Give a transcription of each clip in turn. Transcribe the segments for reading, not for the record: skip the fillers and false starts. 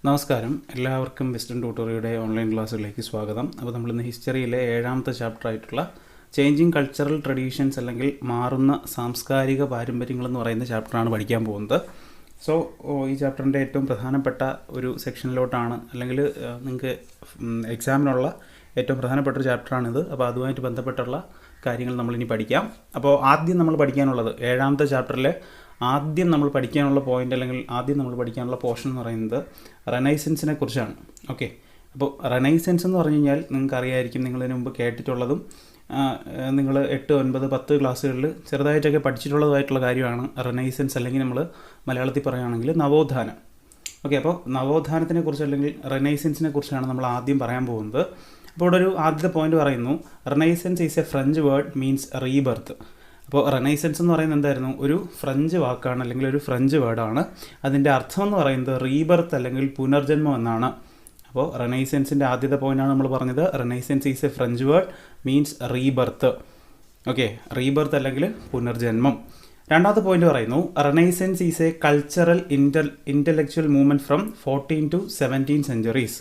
നമസ്കാരം, എല്ലാവർക്കും western ട്യൂട്ടോറിയയുടെ online ക്ലാസ്സുകളിലേക്ക് സ്വാഗതം. അപ്പോൾ നമ്മളിന്ന് ഹിസ്റ്ററിയിലെ 7ാമത്തെ ചാപ്റ്റർ ആയിട്ടുള്ള ചേഞ്ചിങ് കൾച്ചറൽ ട്രഡീഷൻസ് അല്ലെങ്കിൽ മാറുന്ന സാംസ്കാരിക പാരമ്പര്യങ്ങളെന്ന് പറയുന്ന ചാപ്റ്ററാണ് പഠിക്കാൻ പോകുന്നത്. സോ ഈ ചാപ്റ്ററിൻ്റെ ഏറ്റവും പ്രധാനപ്പെട്ട ഒരു സെക്ഷനിലോട്ടാണ് അല്ലെങ്കിൽ നിങ്ങൾക്ക് എക്സാമിനുള്ള ഏറ്റവും പ്രധാനപ്പെട്ട ഒരു ചാപ്റ്ററാണിത്. അപ്പോൾ അതുമായിട്ട് ബന്ധപ്പെട്ടുള്ള കാര്യങ്ങൾ നമ്മളിനി പഠിക്കാം. അപ്പോൾ ആദ്യം നമ്മൾ പഠിക്കാനുള്ളത് 7ാമത്തെ ചാപ്റ്ററിലെ ആദ്യം നമ്മൾ പഠിക്കാനുള്ള പോയിൻ്റ് അല്ലെങ്കിൽ ആദ്യം നമ്മൾ പഠിക്കാനുള്ള പോർഷൻ എന്ന് പറയുന്നത് റെനൈസൻസിനെ കുറിച്ചാണ്. ഓക്കെ, അപ്പോൾ റെനൈസൻസ് എന്ന് പറഞ്ഞു കഴിഞ്ഞാൽ നിങ്ങൾക്ക് അറിയായിരിക്കും, നിങ്ങളിതിന് മുമ്പ് കേട്ടിട്ടുള്ളതും നിങ്ങൾ 8, 9, 10 ക്ലാസ്സുകളിൽ ചെറുതായിട്ടൊക്കെ പഠിച്ചിട്ടുള്ളതായിട്ടുള്ള കാര്യമാണ് റെനൈസൻസ്, അല്ലെങ്കിൽ നമ്മൾ മലയാളത്തിൽ പറയുകയാണെങ്കിൽ നവോത്ഥാനം. ഓക്കെ, അപ്പോൾ നവോത്ഥാനത്തിനെ കുറിച്ച് അല്ലെങ്കിൽ റെനൈസൻസിനെ കുറിച്ചാണ് നമ്മൾ ആദ്യം പറയാൻ പോകുന്നത്. അപ്പോൾ ഇവിടെ ഒരു ആദ്യത്തെ പോയിന്റ് പറയുന്നു, Renaissance is A French word means rebirth. അപ്പോൾ റെനൈസൻസ് എന്ന് പറയുന്നത് എന്തായിരുന്നു? ഒരു ഫ്രഞ്ച് വാക്കാണ് അല്ലെങ്കിൽ ഒരു ഫ്രഞ്ച് വേർഡാണ്. അതിൻ്റെ അർത്ഥം എന്ന് പറയുന്നത് റീബർത്ത് അല്ലെങ്കിൽ പുനർജന്മം എന്നാണ്. അപ്പോൾ റെനൈസൻസിൻ്റെ ആദ്യത്തെ പോയിൻ്റാണ് നമ്മൾ പറഞ്ഞത്, Renaissance is A French word means rebirth. Okay, rebirth അല്ലെങ്കിൽ പുനർജന്മം. രണ്ടാമത്തെ പോയിന്റ് പറയുന്നു, Renaissance is A cultural intellectual movement from 14 to 17 centuries.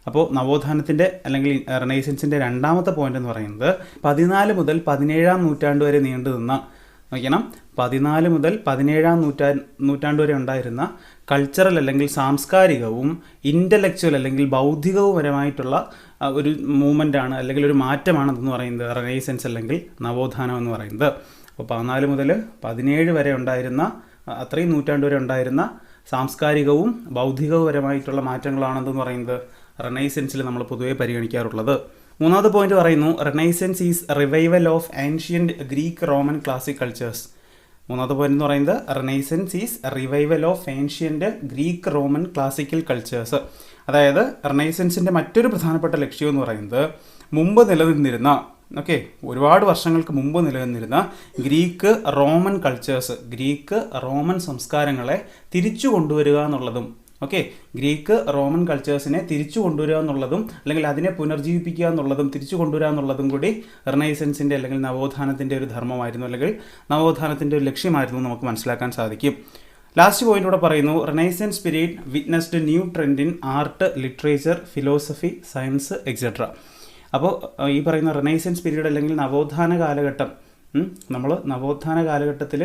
അപ്പോൾ നവോത്ഥാനത്തിൻ്റെ അല്ലെങ്കിൽ റെനൈസൻസിൻ്റെ രണ്ടാമത്തെ പോയിന്റ് എന്ന് പറയുന്നത് 14 മുതൽ 17-ാം നൂറ്റാണ്ട് വരെ നീണ്ടു നിന്ന, നോക്കണം, 14 മുതൽ 17-ാം നൂറ്റാണ്ട് വരെ ഉണ്ടായിരുന്ന കൾച്ചറൽ അല്ലെങ്കിൽ സാംസ്കാരികവും ഇൻ്റലക്ച്വൽ അല്ലെങ്കിൽ ബൗദ്ധികവുപരമായിട്ടുള്ള ഒരു മൂവ്മെൻ്റാണ് അല്ലെങ്കിൽ ഒരു മാറ്റമാണെന്ന് പറയുന്നത് റെനൈസൻസ് അല്ലെങ്കിൽ നവോത്ഥാനം എന്ന് പറയുന്നത്. അപ്പോൾ 14 മുതൽ 17 വരെ ഉണ്ടായിരുന്ന, അത്രയും നൂറ്റാണ്ട് വരെ ഉണ്ടായിരുന്ന സാംസ്കാരികവും ബൗദ്ധികവുപരമായിട്ടുള്ള മാറ്റങ്ങളാണെന്ന് പറയുന്നത് റെനൈസൻസിൽ നമ്മൾ പൊതുവെ പരിഗണിക്കാറുള്ളത്. മൂന്നാമത്തെ പോയിന്റ് പറയുന്നു, Renaissance is revival of ancient Greek Roman classic cultures. മൂന്നാമത്തെ പോയിന്റ് എന്ന് പറയുന്നത് Renaissance is revival of ancient Greek Roman classical cultures. അതായത് റെനൈസൻസിൻ്റെ മറ്റൊരു പ്രധാനപ്പെട്ട ലക്ഷ്യം എന്ന് പറയുന്നത് മുമ്പ് നിലനിന്നിരുന്ന, ഓക്കെ, ഒരുപാട് വർഷങ്ങൾക്ക് മുമ്പ് നിലനിന്നിരുന്ന Greek Roman cultures, Greek Roman സംസ്കാരങ്ങളെ തിരിച്ചു കൊണ്ടുവരിക എന്നുള്ളതും, ഓക്കെ, ഗ്രീക്ക് റോമൻ കൾച്ചേഴ്സിനെ തിരിച്ചു കൊണ്ടുവരിക എന്നുള്ളതും അല്ലെങ്കിൽ അതിനെ പുനർജീവിപ്പിക്കുക എന്നുള്ളതും തിരിച്ചു കൊണ്ടുവരിക എന്നുള്ളതും കൂടി റെനൈസൻസിൻ്റെ അല്ലെങ്കിൽ നവോത്ഥാനത്തിൻ്റെ ഒരു ധർമ്മമായിരുന്നു, അല്ലെങ്കിൽ നവോത്ഥാനത്തിൻ്റെ ഒരു ലക്ഷ്യമായിരുന്നു നമുക്ക് മനസ്സിലാക്കാൻ സാധിക്കും. ലാസ്റ്റ് പോയിന്റ് ഇവിടെ പറയുന്നു, Renaissance period witnessed new trend in art, literature, philosophy, science etcetera. അപ്പോൾ ഈ പറയുന്ന റെനൈസൻസ് പീരീഡ് അല്ലെങ്കിൽ നവോത്ഥാന കാലഘട്ടം, നമ്മൾ നവോത്ഥാന കാലഘട്ടത്തിൽ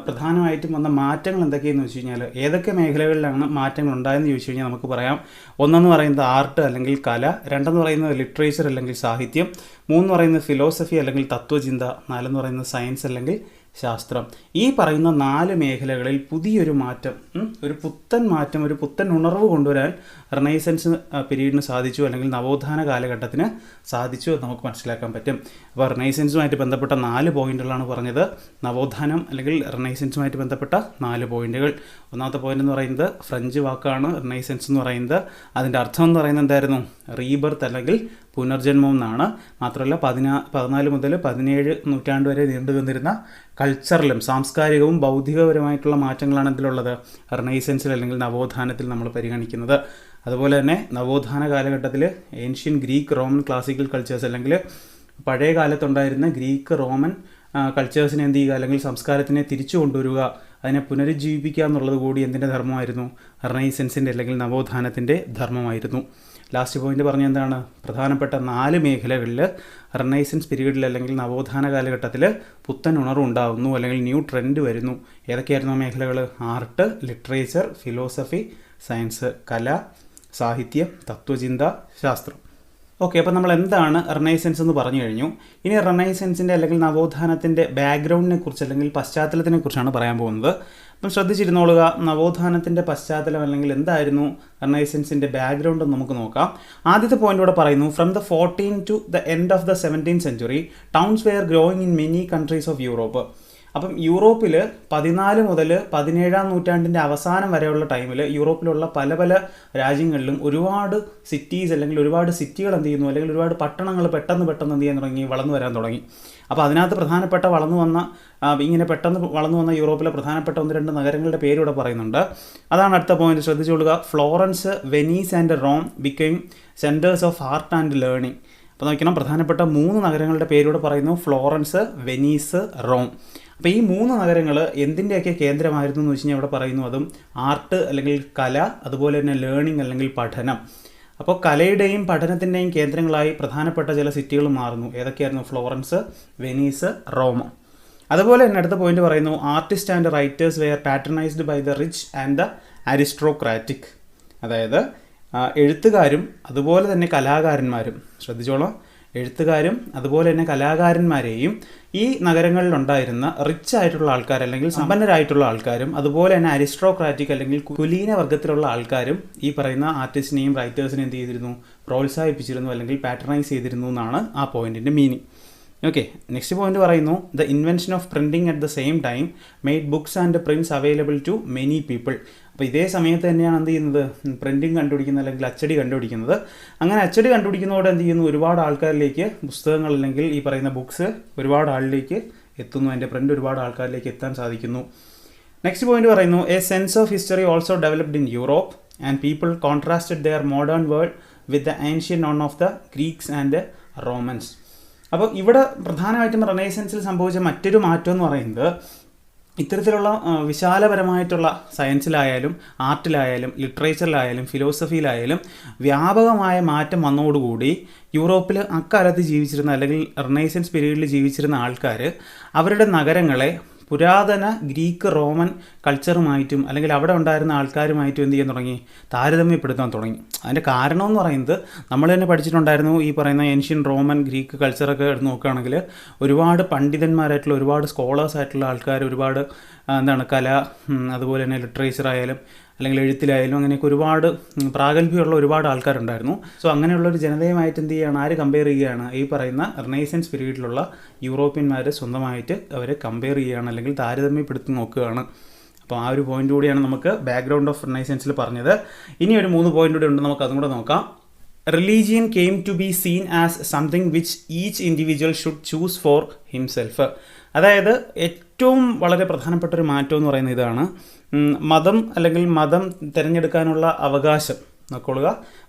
പ്രധാനമായിട്ടും വന്ന മാറ്റങ്ങൾ എന്തൊക്കെയെന്ന് വെച്ച് കഴിഞ്ഞാൽ, ഏതൊക്കെ മേഖലകളിലാണ് മാറ്റങ്ങൾ ഉണ്ടായെന്ന് ചോദിച്ചു കഴിഞ്ഞാൽ നമുക്ക് പറയാം. ഒന്നെന്ന് പറയുന്നത് ആർട്ട് അല്ലെങ്കിൽ കല, രണ്ടെന്ന് പറയുന്നത് ലിറ്ററേച്ചർ അല്ലെങ്കിൽ സാഹിത്യം, മൂന്ന് പറയുന്നത് ഫിലോസഫി അല്ലെങ്കിൽ തത്വചിന്ത, നാലെന്ന് പറയുന്നത് സയൻസ് അല്ലെങ്കിൽ ശാസ്ത്രം. ഈ പറയുന്ന 4 മേഖലകളിൽ പുതിയൊരു മാറ്റം, ഒരു പുത്തൻ മാറ്റം, ഒരു പുത്തൻ ഉണർവ് കൊണ്ടുവരാൻ റെനൈസൻസ് പീരീഡിന് സാധിച്ചു, അല്ലെങ്കിൽ നവോത്ഥാന കാലഘട്ടത്തിന് സാധിച്ചു എന്ന് നമുക്ക് മനസ്സിലാക്കാൻ പറ്റും. അപ്പോൾ റെനൈസൻസുമായിട്ട് ബന്ധപ്പെട്ട 4 പോയിന്റുകളാണ് പറഞ്ഞത്. നവോത്ഥാനം അല്ലെങ്കിൽ റെനൈസൻസുമായിട്ട് ബന്ധപ്പെട്ട 4 പോയിന്റുകൾ. ഒന്നാമത്തെ പോയിന്റ് എന്ന് പറയുന്നത് ഫ്രഞ്ച് വാക്കാണ് റെനൈസൻസ് എന്ന് പറയുന്നത്. അതിൻ്റെ അർത്ഥം എന്ന് പറയുന്നത് എന്തായിരുന്നു? റീബർത്ത് അല്ലെങ്കിൽ പുനർജന്മം എന്നാണ്. മാത്രമല്ല 14 മുതൽ 17 നൂറ്റാണ്ട് വരെ നീണ്ടു നിന്നിരുന്ന കൾച്ചറലും സാംസ്കാരികവും ബൗദ്ധികപരമായിട്ടുള്ള മാറ്റങ്ങളാണ് ഇതിലുള്ളത് റെനൈസൻസിൽ അല്ലെങ്കിൽ നവോത്ഥാനത്തിൽ നമ്മൾ പരിഗണിക്കുന്നത്. അതുപോലെ തന്നെ നവോത്ഥാന കാലഘട്ടത്തിൽ ancient Greek Roman classical cultures അല്ലെങ്കിൽ പഴയ കാലത്തുണ്ടായിരുന്ന ഗ്രീക്ക് റോമൻ കൾച്ചേഴ്സിനെ എന്ത് ചെയ്യുക അല്ലെങ്കിൽ സംസ്കാരത്തിനെ തിരിച്ചു കൊണ്ടുവരിക, അതിനെ പുനരുജ്ജീവിപ്പിക്കുക എന്നുള്ളത് കൂടി എന്തിൻ്റെ ധർമ്മമായിരുന്നു? റെനൈസൻസിൻ്റെ അല്ലെങ്കിൽ നവോത്ഥാനത്തിൻ്റെ ധർമ്മമായിരുന്നു. ലാസ്റ്റ് പോയിന്റ് പറഞ്ഞ എന്താണ്? പ്രധാനപ്പെട്ട 4 മേഖലകളിൽ റെനൈസൻസ് പീരീഡിൽ അല്ലെങ്കിൽ നവോത്ഥാന കാലഘട്ടത്തിൽ പുത്തൻ ഉണർവ് ഉണ്ടാകുന്നു അല്ലെങ്കിൽ ന്യൂ ട്രെൻഡ് വരുന്നു. ഏതൊക്കെയായിരുന്നു ആ മേഖലകൾ? ആർട്ട്, ലിറ്ററേച്ചർ, ഫിലോസഫി, സയൻസ്, കല, സാഹിത്യം, തത്വചിന്ത, ശാസ്ത്രം. ഓക്കെ, അപ്പോൾ നമ്മൾ എന്താണ് റെനൈസൻസ് എന്ന് പറഞ്ഞു കഴിഞ്ഞു. ഇനി റെനൈസൻസിൻ്റെ അല്ലെങ്കിൽ നവോത്ഥാനത്തിൻ്റെ ബാക്ക്ഗ്രൗണ്ടിനെ കുറിച്ച് അല്ലെങ്കിൽ പശ്ചാത്തലത്തിനെ കുറിച്ചാണ് പറയാൻ പോകുന്നത്. അപ്പം ശ്രദ്ധിച്ചിരുന്നോളുക, നവോത്ഥാനത്തിൻ്റെ പശ്ചാത്തലം അല്ലെങ്കിൽ എന്തായിരുന്നു റെനൈസൻസിൻ്റെ ബാക്ക്ഗ്രൗണ്ട് എന്ന് നമുക്ക് നോക്കാം. ആദ്യത്തെ പോയിന്റ് ഇവിടെ പറയുന്നു, from the 14 to the end of the 17th century towns were growing in many countries of Europe. അപ്പം യൂറോപ്പിൽ 14 മുതൽ 17-ാം നൂറ്റാണ്ടിൻ്റെ അവസാനം വരെയുള്ള ടൈമിൽ യൂറോപ്പിലുള്ള പല പല രാജ്യങ്ങളിലും ഒരുപാട് സിറ്റീസ് അല്ലെങ്കിൽ ഒരുപാട് സിറ്റികൾ എന്ത് ചെയ്യുന്നു, അല്ലെങ്കിൽ ഒരുപാട് പട്ടണങ്ങൾ പെട്ടെന്ന് എന്ത് ചെയ്യാൻ തുടങ്ങി, വളർന്നു വരാൻ തുടങ്ങി. അപ്പോൾ അതിനകത്ത് പ്രധാനപ്പെട്ട ഇങ്ങനെ പെട്ടെന്ന് വളർന്നു വന്ന യൂറോപ്പിലെ പ്രധാനപ്പെട്ട 1-2 നഗരങ്ങളുടെ പേര് ഇവിടെ പറയുന്നുണ്ട്. അതാണ് അടുത്ത പോയിന്റ്, ശ്രദ്ധിച്ചുകൊള്ളുക. Florence, Venice and Rome became centres of art and learning. അപ്പോൾ നോക്കണം, പ്രധാനപ്പെട്ട 3 നഗരങ്ങളുടെ പേരൂടെ പറയുന്നു, ഫ്ലോറൻസ്, വെനീസ്, റോം. അപ്പോൾ ഈ 3 നഗരങ്ങൾ എന്തിൻ്റെയൊക്കെ കേന്ദ്രമായിരുന്നു എന്ന് വെച്ച് കഴിഞ്ഞാൽ ഇവിടെ പറയുന്നു, അതും ആർട്ട് അല്ലെങ്കിൽ കല, അതുപോലെ തന്നെ ലേണിംഗ് അല്ലെങ്കിൽ പഠനം. അപ്പോൾ കലയുടെയും പഠനത്തിൻ്റെയും കേന്ദ്രങ്ങളായി പ്രധാനപ്പെട്ട ചില സിറ്റികൾ മാറുന്നു. ഏതൊക്കെയായിരുന്നു? Florence, Venice, Rome. അതുപോലെ തന്നെ അടുത്ത പോയിന്റ് പറയുന്നു, artist and writers were patronised by the rich and the aristocratic. അതായത് എഴുത്തുകാരും അതുപോലെ തന്നെ കലാകാരന്മാരും, ശ്രദ്ധിച്ചോളാം, എഴുത്തുകാരും അതുപോലെ തന്നെ കലാകാരന്മാരെയും ഈ നഗരങ്ങളിലുണ്ടായിരുന്ന റിച്ച് ആയിട്ടുള്ള ആൾക്കാർ അല്ലെങ്കിൽ സമ്പന്നരായിട്ടുള്ള ആൾക്കാരും അതുപോലെ തന്നെ അരിസ്ട്രോക്രാറ്റിക് അല്ലെങ്കിൽ കുലീന വർഗ്ഗത്തിലുള്ള ആൾക്കാരും ഈ പറയുന്ന ആർട്ടിസ്റ്റിനെയും റൈറ്റേഴ്സിനെയും എന്ത് ചെയ്തിരുന്നു? പ്രോത്സാഹിപ്പിച്ചിരുന്നു അല്ലെങ്കിൽ പാട്രണൈസ് ചെയ്തിരുന്നു എന്നാണ് ആ പോയിന്റിൻ്റെ മീനിങ്. ഓക്കെ, നെക്സ്റ്റ് പോയിന്റ് പറയുന്നു, the invention of printing at the same time made books and prints available to many people. അപ്പോൾ ഇതേ സമയത്ത് തന്നെയാണ് എന്ത് ചെയ്യുന്നത്? പ്രിൻറ്റിംഗ് കണ്ടുപിടിക്കുന്നത് അല്ലെങ്കിൽ അച്ചടി കണ്ടുപിടിക്കുന്നത്. അങ്ങനെ അച്ചടി കണ്ടുപിടിക്കുന്നതോടെ എന്ത് ചെയ്യുന്നു? ഒരുപാട് ആൾക്കാരിലേക്ക് പുസ്തകങ്ങൾ അല്ലെങ്കിൽ ഈ പറയുന്ന ബുക്സ് ഒരുപാട് ആളിലേക്ക് എത്തുന്നു, അതിൻ്റെ പ്രിൻ്റ് ഒരുപാട് ആൾക്കാരിലേക്ക് എത്താൻ സാധിക്കുന്നു. നെക്സ്റ്റ് പോയിന്റ് പറയുന്നു, a sense of history also developed in Europe and people contrasted their modern world with the ancient known of the Greeks and Romans. അപ്പോൾ ഇവിടെ പ്രധാനമായിട്ടും റെനൈസൻസിൽ സംഭവിച്ച മറ്റൊരു മാറ്റം എന്ന് പറയുന്നത്, ഇത്തരത്തിലുള്ള വിശാലപരമായിട്ടുള്ള സയൻസിലായാലും ആർട്ടിലായാലും ലിറ്ററേച്ചറിലായാലും ഫിലോസഫിയിലായാലും വ്യാപകമായ മാറ്റം വന്നതോടുകൂടി യൂറോപ്പിൽ അക്കാലത്ത് ജീവിച്ചിരുന്ന അല്ലെങ്കിൽ റെനൈസൻസ് പീരീഡിൽ ജീവിച്ചിരുന്ന ആൾക്കാർ അവരുടെ നഗരങ്ങളെ പുരാതന ഗ്രീക്ക് റോമൻ കൾച്ചറുമായിട്ടും അല്ലെങ്കിൽ അവിടെ ഉണ്ടായിരുന്ന ആൾക്കാരുമായിട്ടും എന്ത് ചെയ്യാൻ തുടങ്ങി? താരതമ്യപ്പെടുത്താൻ തുടങ്ങി. അതിൻ്റെ കാരണം എന്ന് പറയുന്നത്, നമ്മൾ തന്നെ പഠിച്ചിട്ടുണ്ടായിരുന്നു, ഈ പറയുന്ന ഏൻഷ്യൻ റോമൻ ഗ്രീക്ക് കൾച്ചറൊക്കെ എടുത്ത് നോക്കുകയാണെങ്കിൽ ഒരുപാട് പണ്ഡിതന്മാരായിട്ടുള്ള ഒരുപാട് സ്കോളേഴ്സ് ആയിട്ടുള്ള ആൾക്കാർ, ഒരുപാട് കല, അതുപോലെ തന്നെ ലിറ്ററേച്ചർ ആയാലും അല്ലെങ്കിൽ എഴുത്തിലായാലും അങ്ങനെയൊക്കെ ഒരുപാട് പ്രാഗൽഭ്യമുള്ള ഒരുപാട് ആൾക്കാരുണ്ടായിരുന്നു. സോ അങ്ങനെയുള്ളൊരു ജനതയുമായിട്ട് എന്ത് ചെയ്യുകയാണ്? ആര് കമ്പയർ ചെയ്യുകയാണ്? ഈ പറയുന്ന റിനൈസൻസ് പീരീഡിലുള്ള യൂറോപ്യന്മാർ സ്വന്തമായിട്ട് അവരെ കമ്പയർ ചെയ്യുകയാണ് അല്ലെങ്കിൽ താരതമ്യപ്പെടുത്തി നോക്കുകയാണ്. അപ്പോൾ ആ ഒരു പോയിന്റ് കൂടിയാണ് നമുക്ക് ബാക്ക്ഗ്രൗണ്ട് ഓഫ് റിനൈസൻസിൽ പറഞ്ഞത്. ഇനി ഒരു 3 പോയിന്റ് കൂടി ഉണ്ട്, നമുക്ക് അതും കൂടെ നോക്കാം. Religion came to be seen as something which each individual should choose for himself. അതായത് ഏറ്റവും വളരെ പ്രധാനപ്പെട്ട ഒരു മാറ്റം എന്ന് പറയുന്നത് ഇതാണ്, മതം തിരഞ്ഞെടുക്കാനുള്ള അവകാശം. നോക്കൊള്ളുക,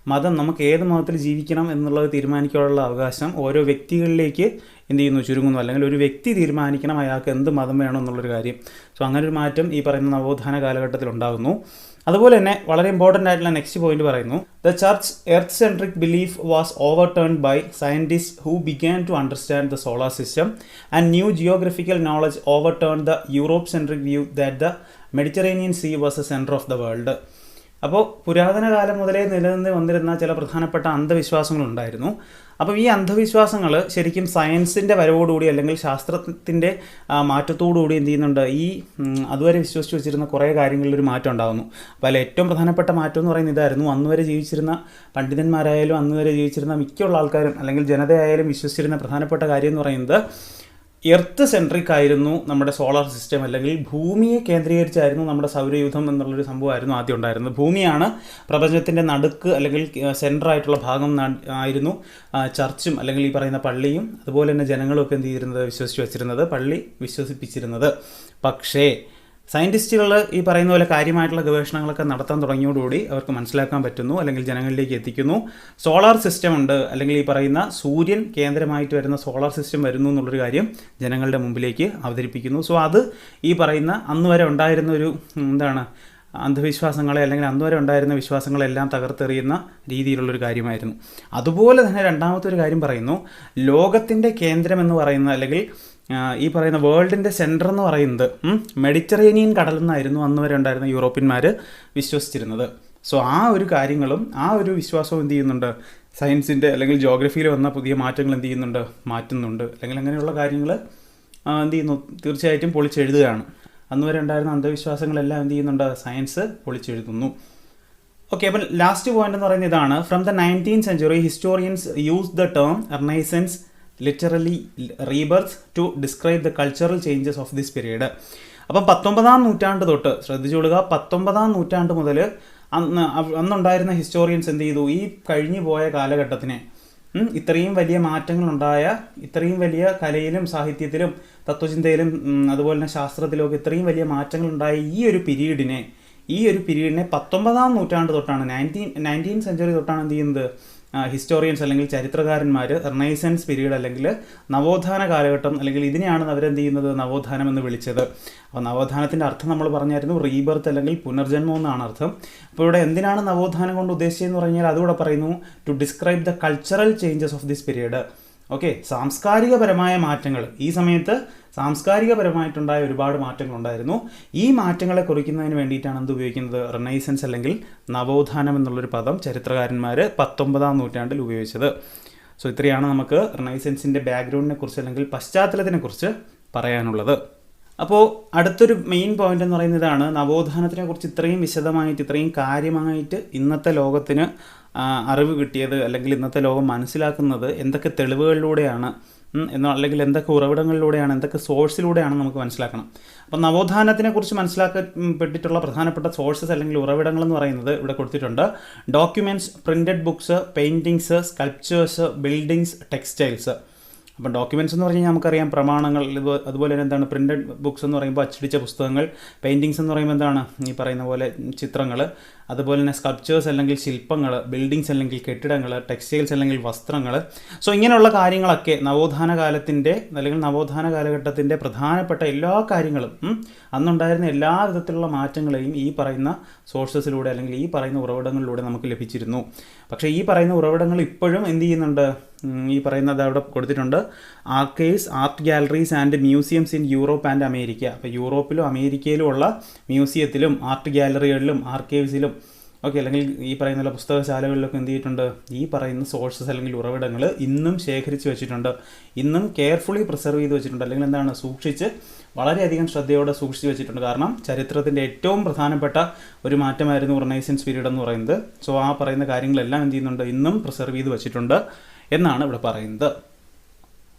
നമുക്ക് ഏത് മതത്തിൽ ജീവിക്കണം എന്നുള്ളത് തീരുമാനിക്കാനുള്ള അവകാശം ഓരോ വ്യക്തികളിലേക്ക് എന്ത് ചെയ്യുന്നു? ചുരുങ്ങുന്നു. അല്ലെങ്കിൽ ഒരു വ്യക്തി തീരുമാനിക്കണം അയാൾക്ക് എന്ത് മതം വേണം എന്നുള്ളൊരു കാര്യം. സോ അങ്ങനെ ഒരു മാറ്റം ഈ പറയുന്ന നവോത്ഥാന കാലഘട്ടത്തിൽ ഉണ്ടാകുന്നു. അതുപോലെ തന്നെ വളരെ ഇമ്പോർട്ടൻ്റ് ആയിട്ടുള്ള നെക്സ്റ്റ് പോയിന്റ് പറയുന്നു, the church earth centric belief was overturned by scientist who began to understand the solar system and new geographical knowledge overturn the Europe centric view that the Mediterranean sea was a centre of the world. അപ്പോൾ പുരാതന കാലം മുതലേ നിലനിന്ന് വന്നിരുന്ന ചില പ്രധാനപ്പെട്ട അന്ധവിശ്വാസങ്ങളുണ്ടായിരുന്നു. അപ്പോൾ ഈ അന്ധവിശ്വാസങ്ങൾ ശരിക്കും സയൻസിൻ്റെ വരവോടുകൂടി അല്ലെങ്കിൽ ശാസ്ത്രത്തിൻ്റെ മാറ്റത്തോടുകൂടി എന്ത് ചെയ്യുന്നുണ്ട്? ഈ അതുവരെ വിശ്വസിച്ച് വെച്ചിരുന്ന കുറേ കാര്യങ്ങളിലൊരു മാറ്റം ഉണ്ടാകുന്നു. അപ്പോൾ അതിൽ ഏറ്റവും പ്രധാനപ്പെട്ട മാറ്റം എന്ന് പറയുന്നത് ഇതായിരുന്നു, അന്നുവരെ ജീവിച്ചിരുന്ന പണ്ഡിതന്മാരായാലും അന്നുവരെ ജീവിച്ചിരുന്ന മിക്കുള്ള ആൾക്കാരും അല്ലെങ്കിൽ ജനതയായാലും വിശ്വസിച്ചിരുന്ന പ്രധാനപ്പെട്ട കാര്യം എന്ന് പറയുന്നത്, എർത്ത് സെൻട്രിക് ആയിരുന്നു നമ്മുടെ സോളാർ സിസ്റ്റം, അല്ലെങ്കിൽ ഭൂമിയെ കേന്ദ്രീകരിച്ചായിരുന്നു നമ്മുടെ സൗരയൂഥം എന്നുള്ളൊരു സംഭവമായിരുന്നു ആദ്യം ഉണ്ടായിരുന്നത്. ഭൂമിയാണ് പ്രപഞ്ചത്തിൻ്റെ നടുക്ക് അല്ലെങ്കിൽ സെൻറ്ററായിട്ടുള്ള ഭാഗം ആയിരുന്നു ചർച്ചും അല്ലെങ്കിൽ ഈ പറയുന്ന പള്ളിയും അതുപോലെ തന്നെ ജനങ്ങളും ഒക്കെ എന്ത് ചെയ്തിരുന്നത്? വിശ്വസിച്ച് വെച്ചിരുന്നത്, പള്ളി വിശ്വസിപ്പിച്ചിരുന്നത്. പക്ഷേ സയൻറ്റിസ്റ്റുകൾ ഈ പറയുന്ന പോലെ കാര്യമായിട്ടുള്ള ഗവേഷണങ്ങളൊക്കെ നടത്താൻ തുടങ്ങിയോടുകൂടി അവർക്ക് മനസ്സിലാക്കാൻ പറ്റുന്നു അല്ലെങ്കിൽ ജനങ്ങളിലേക്ക് എത്തിക്കുന്നു, സോളാർ സിസ്റ്റം ഉണ്ട്, അല്ലെങ്കിൽ ഈ പറയുന്ന സൂര്യൻ കേന്ദ്രമായിട്ട് വരുന്ന സോളാർ സിസ്റ്റം വരുന്നു എന്നുള്ളൊരു കാര്യം ജനങ്ങളുടെ മുമ്പിലേക്ക് അവതരിപ്പിക്കുന്നു. സോ അത് ഈ പറയുന്ന അന്ന് വരെ ഉണ്ടായിരുന്ന ഒരു അന്ധവിശ്വാസങ്ങളെ അല്ലെങ്കിൽ അന്നുവരെ ഉണ്ടായിരുന്ന വിശ്വാസങ്ങളെല്ലാം തകർത്തെറിയുന്ന രീതിയിലുള്ളൊരു കാര്യമായിരുന്നു. അതുപോലെ തന്നെ രണ്ടാമത്തെ ഒരു കാര്യം പറയുന്നു, ലോകത്തിൻ്റെ കേന്ദ്രം എന്ന് പറയുന്ന അല്ലെങ്കിൽ ഈ പറയുന്ന വേൾഡിൻ്റെ സെൻറ്റർ എന്ന് പറയുന്നത് മെഡിറ്ററേനിയൻ കടലെന്നായിരുന്നു അന്ന് വരെ ഉണ്ടായിരുന്ന യൂറോപ്യന്മാർ വിശ്വസിച്ചിരുന്നത്. സോ ആ ഒരു കാര്യങ്ങളും ആ ഒരു വിശ്വാസവും എന്ത് ചെയ്യുന്നുണ്ട്? സയൻസിൻ്റെ അല്ലെങ്കിൽ ജോഗ്രഫിയിൽ വന്ന പുതിയ മാറ്റങ്ങൾ എന്ത് ചെയ്യുന്നുണ്ട്? മാറ്റുന്നുണ്ട്. അല്ലെങ്കിൽ അങ്ങനെയുള്ള കാര്യങ്ങൾ എന്ത് ചെയ്യുന്നു? തീർച്ചയായിട്ടും പൊളിച്ചെഴുതുകയാണ്. അന്നുവരെ ഉണ്ടായിരുന്ന അന്ധവിശ്വാസങ്ങളെല്ലാം എന്ത് ചെയ്യുന്നുണ്ട്? സയൻസ് പൊളിച്ചെഴുതുന്നു. ഓക്കെ, അപ്പം ലാസ്റ്റ് പോയിന്റ് എന്ന് പറയുന്നത് ഇതാണ്, from the 19th century historians use the term Renaissance literally rebirth to describe the cultural changes of this period. അപ്പം 19ാം നൂറ്റാണ്ട് തൊട്ട് ശ്രദ്ധിച്ചുകൊള്ളുക, 19ാം നൂറ്റാണ്ട് മുതൽ അന്നുണ്ടായിരുന്ന ഹിസ്റ്റോറിയൻസ് എന്ത് ചെയ്തു? ഈ കഴിഞ്ഞു പോയ കാലഘട്ടത്തിനെ, ഇത്രയും വലിയ മാറ്റങ്ങളുണ്ടായ, ഇത്രയും വലിയ കലയിലും സാഹിത്യത്തിലും തത്വചിന്തയിലും അതുപോലെ തന്നെ ശാസ്ത്രത്തിലും ഇത്രയും വലിയ മാറ്റങ്ങളുണ്ടായ ഈ ഒരു പീരീഡിനെ 19ാം നൂറ്റാണ്ട് തൊട്ടാണ് 19th century തൊട്ടാണ് എന്ത് ചെയ്യുന്നത്? ഹിസ്റ്റോറിയൻസ് അല്ലെങ്കിൽ ചരിത്രകാരന്മാർ റിനൈസൻസ് പീരീഡ് അല്ലെങ്കിൽ നവോത്ഥാന കാലഘട്ടം അല്ലെങ്കിൽ ഇതിനെയാണ് അവരെന്ത് ചെയ്യുന്നത് നവോത്ഥാനം എന്ന് വിളിച്ചത്. അപ്പോൾ നവോത്ഥാനത്തിൻ്റെ അർത്ഥം നമ്മൾ പറഞ്ഞായിരുന്നു റീബർത്ത് അല്ലെങ്കിൽ പുനർജന്മം എന്നാണ് അർത്ഥം. അപ്പോൾ ഇവിടെ എന്തിനാണ് നവോത്ഥാനം കൊണ്ട് ഉദ്ദേശിച്ചതെന്ന് പറഞ്ഞാൽ അതുകൂടെ പറയുന്നു, to describe the cultural changes of this period. Okay, സാംസ്കാരികപരമായ മാറ്റങ്ങൾ, ഈ സമയത്ത് സാംസ്കാരികപരമായിട്ടുണ്ടായ ഒരുപാട് മാറ്റങ്ങളുണ്ടായിരുന്നു. ഈ മാറ്റങ്ങളെ കുറിക്കുന്നതിന് വേണ്ടിയിട്ടാണ് എന്ത് ഉപയോഗിക്കുന്നത്, റിനൈസൻസ് അല്ലെങ്കിൽ നവോത്ഥാനം എന്നുള്ളൊരു പദം ചരിത്രകാരന്മാർ 19-ാം നൂറ്റാണ്ടിൽ ഉപയോഗിച്ചത്. സോ ഇത്രയാണ് നമുക്ക് റിനൈസൻസിൻ്റെ ബാക്ക്ഗ്രൗണ്ടിനെ കുറിച്ച് അല്ലെങ്കിൽ പശ്ചാത്തലത്തിനെ കുറിച്ച് പറയാനുള്ളത്. അപ്പോൾ അടുത്തൊരു മെയിൻ പോയിന്റ് എന്ന് പറയുന്നതാണ് നവോത്ഥാനത്തിനെ കുറിച്ച് ഇത്രയും വിശദമായിട്ട് ഇത്രയും കാര്യമായിട്ട് ഇന്നത്തെ ലോകത്തിന് അറിവ് കിട്ടിയത് അല്ലെങ്കിൽ ഇന്നത്തെ ലോകം മനസ്സിലാക്കുന്നത് എന്തൊക്കെ തെളിവുകളിലൂടെയാണ് അല്ലെങ്കിൽ എന്തൊക്കെ ഉറവിടങ്ങളിലൂടെയാണ്, എന്തൊക്കെ സോഴ്സിലൂടെയാണ് നമുക്ക് മനസ്സിലാക്കണം. അപ്പം നവോത്ഥാനത്തിനെ കുറിച്ച് മനസ്സിലാക്കപ്പെട്ടിട്ടുള്ള പ്രധാനപ്പെട്ട സോഴ്സസ് അല്ലെങ്കിൽ ഉറവിടങ്ങൾ എന്ന് പറയുന്നത് ഇവിടെ കൊടുത്തിട്ടുണ്ട്. Documents, printed books, paintings, sculptures, buildings, textiles. അപ്പം ഡോക്യുമെൻറ്റ്സ് എന്ന് പറഞ്ഞാൽ നമുക്കറിയാം പ്രമാണങ്ങൾ, അതുപോലെ തന്നെ എന്താണ് പ്രിൻറ്റഡ് ബുക്സ് എന്ന് പറയുമ്പോൾ അച്ചടിച്ച പുസ്തകങ്ങൾ, പെയിൻറ്റിങ്സ് എന്ന് പറയുമ്പോൾ എന്താണ് ഈ പറയുന്ന പോലെ ചിത്രങ്ങൾ, അതുപോലെ തന്നെ സ്കൾപ്ചേഴ്സ് അല്ലെങ്കിൽ ശില്പങ്ങൾ, ബിൽഡിങ്സ് അല്ലെങ്കിൽ കെട്ടിടങ്ങൾ, ടെക്സ്റ്റൈൽസ് അല്ലെങ്കിൽ വസ്ത്രങ്ങൾ. സോ ഇങ്ങനെയുള്ള കാര്യങ്ങളൊക്കെ നവോത്ഥാന കാലത്തിൻ്റെ അല്ലെങ്കിൽ നവോത്ഥാന കാലഘട്ടത്തിൻ്റെ പ്രധാനപ്പെട്ട എല്ലാ കാര്യങ്ങളും അന്നുണ്ടായിരുന്ന എല്ലാ വിധത്തിലുള്ള മാറ്റങ്ങളെയും ഈ പറയുന്ന സോഴ്സസിലൂടെ അല്ലെങ്കിൽ ഈ പറയുന്ന ഉറവിടങ്ങളിലൂടെ നമുക്ക് ലഭിച്ചിരുന്നു. പക്ഷേ ഈ പറയുന്ന ഉറവിടങ്ങൾ ഇപ്പോഴും എന്ത് ചെയ്യുന്നുണ്ട്, ഈ പറയുന്നത് അവിടെ കൊടുത്തിട്ടുണ്ട്, archives, art galleries and museums in Europe and America. അപ്പോൾ യൂറോപ്പിലും അമേരിക്കയിലും ഉള്ള മ്യൂസിയത്തിലും ആർട്ട് ഗാലറികളിലും ആർക്കൈവ്സിലും ഓക്കെ അല്ലെങ്കിൽ ഈ പറയുന്ന പുസ്തകശാലകളിലൊക്കെ എന്ത് ചെയ്തിട്ടുണ്ട്, ഈ പറയുന്ന സോഴ്സസ് അല്ലെങ്കിൽ ഉറവിടങ്ങൾ ഇന്നും ശേഖരിച്ച് വെച്ചിട്ടുണ്ട്, ഇന്നും കെയർഫുള്ളി പ്രിസർവ് ചെയ്ത് വെച്ചിട്ടുണ്ട്, അല്ലെങ്കിൽ എന്താണ് സൂക്ഷിച്ച് വളരെയധികം ശ്രദ്ധയോടെ സൂക്ഷിച്ച് വെച്ചിട്ടുണ്ട്. കാരണം ചരിത്രത്തിൻ്റെ ഏറ്റവും പ്രധാനപ്പെട്ട ഒരു മാറ്റമായിരുന്നു റിനൈസൻസ് പീരീഡ് എന്ന് പറയുന്നത്. സോ ആ പറയുന്ന കാര്യങ്ങളെല്ലാം എന്ത് ചെയ്യുന്നുണ്ട്, ഇന്നും പ്രിസർവ് ചെയ്ത് വെച്ചിട്ടുണ്ട് എന്നാണ് ഇവിടെ പറയുന്നത്.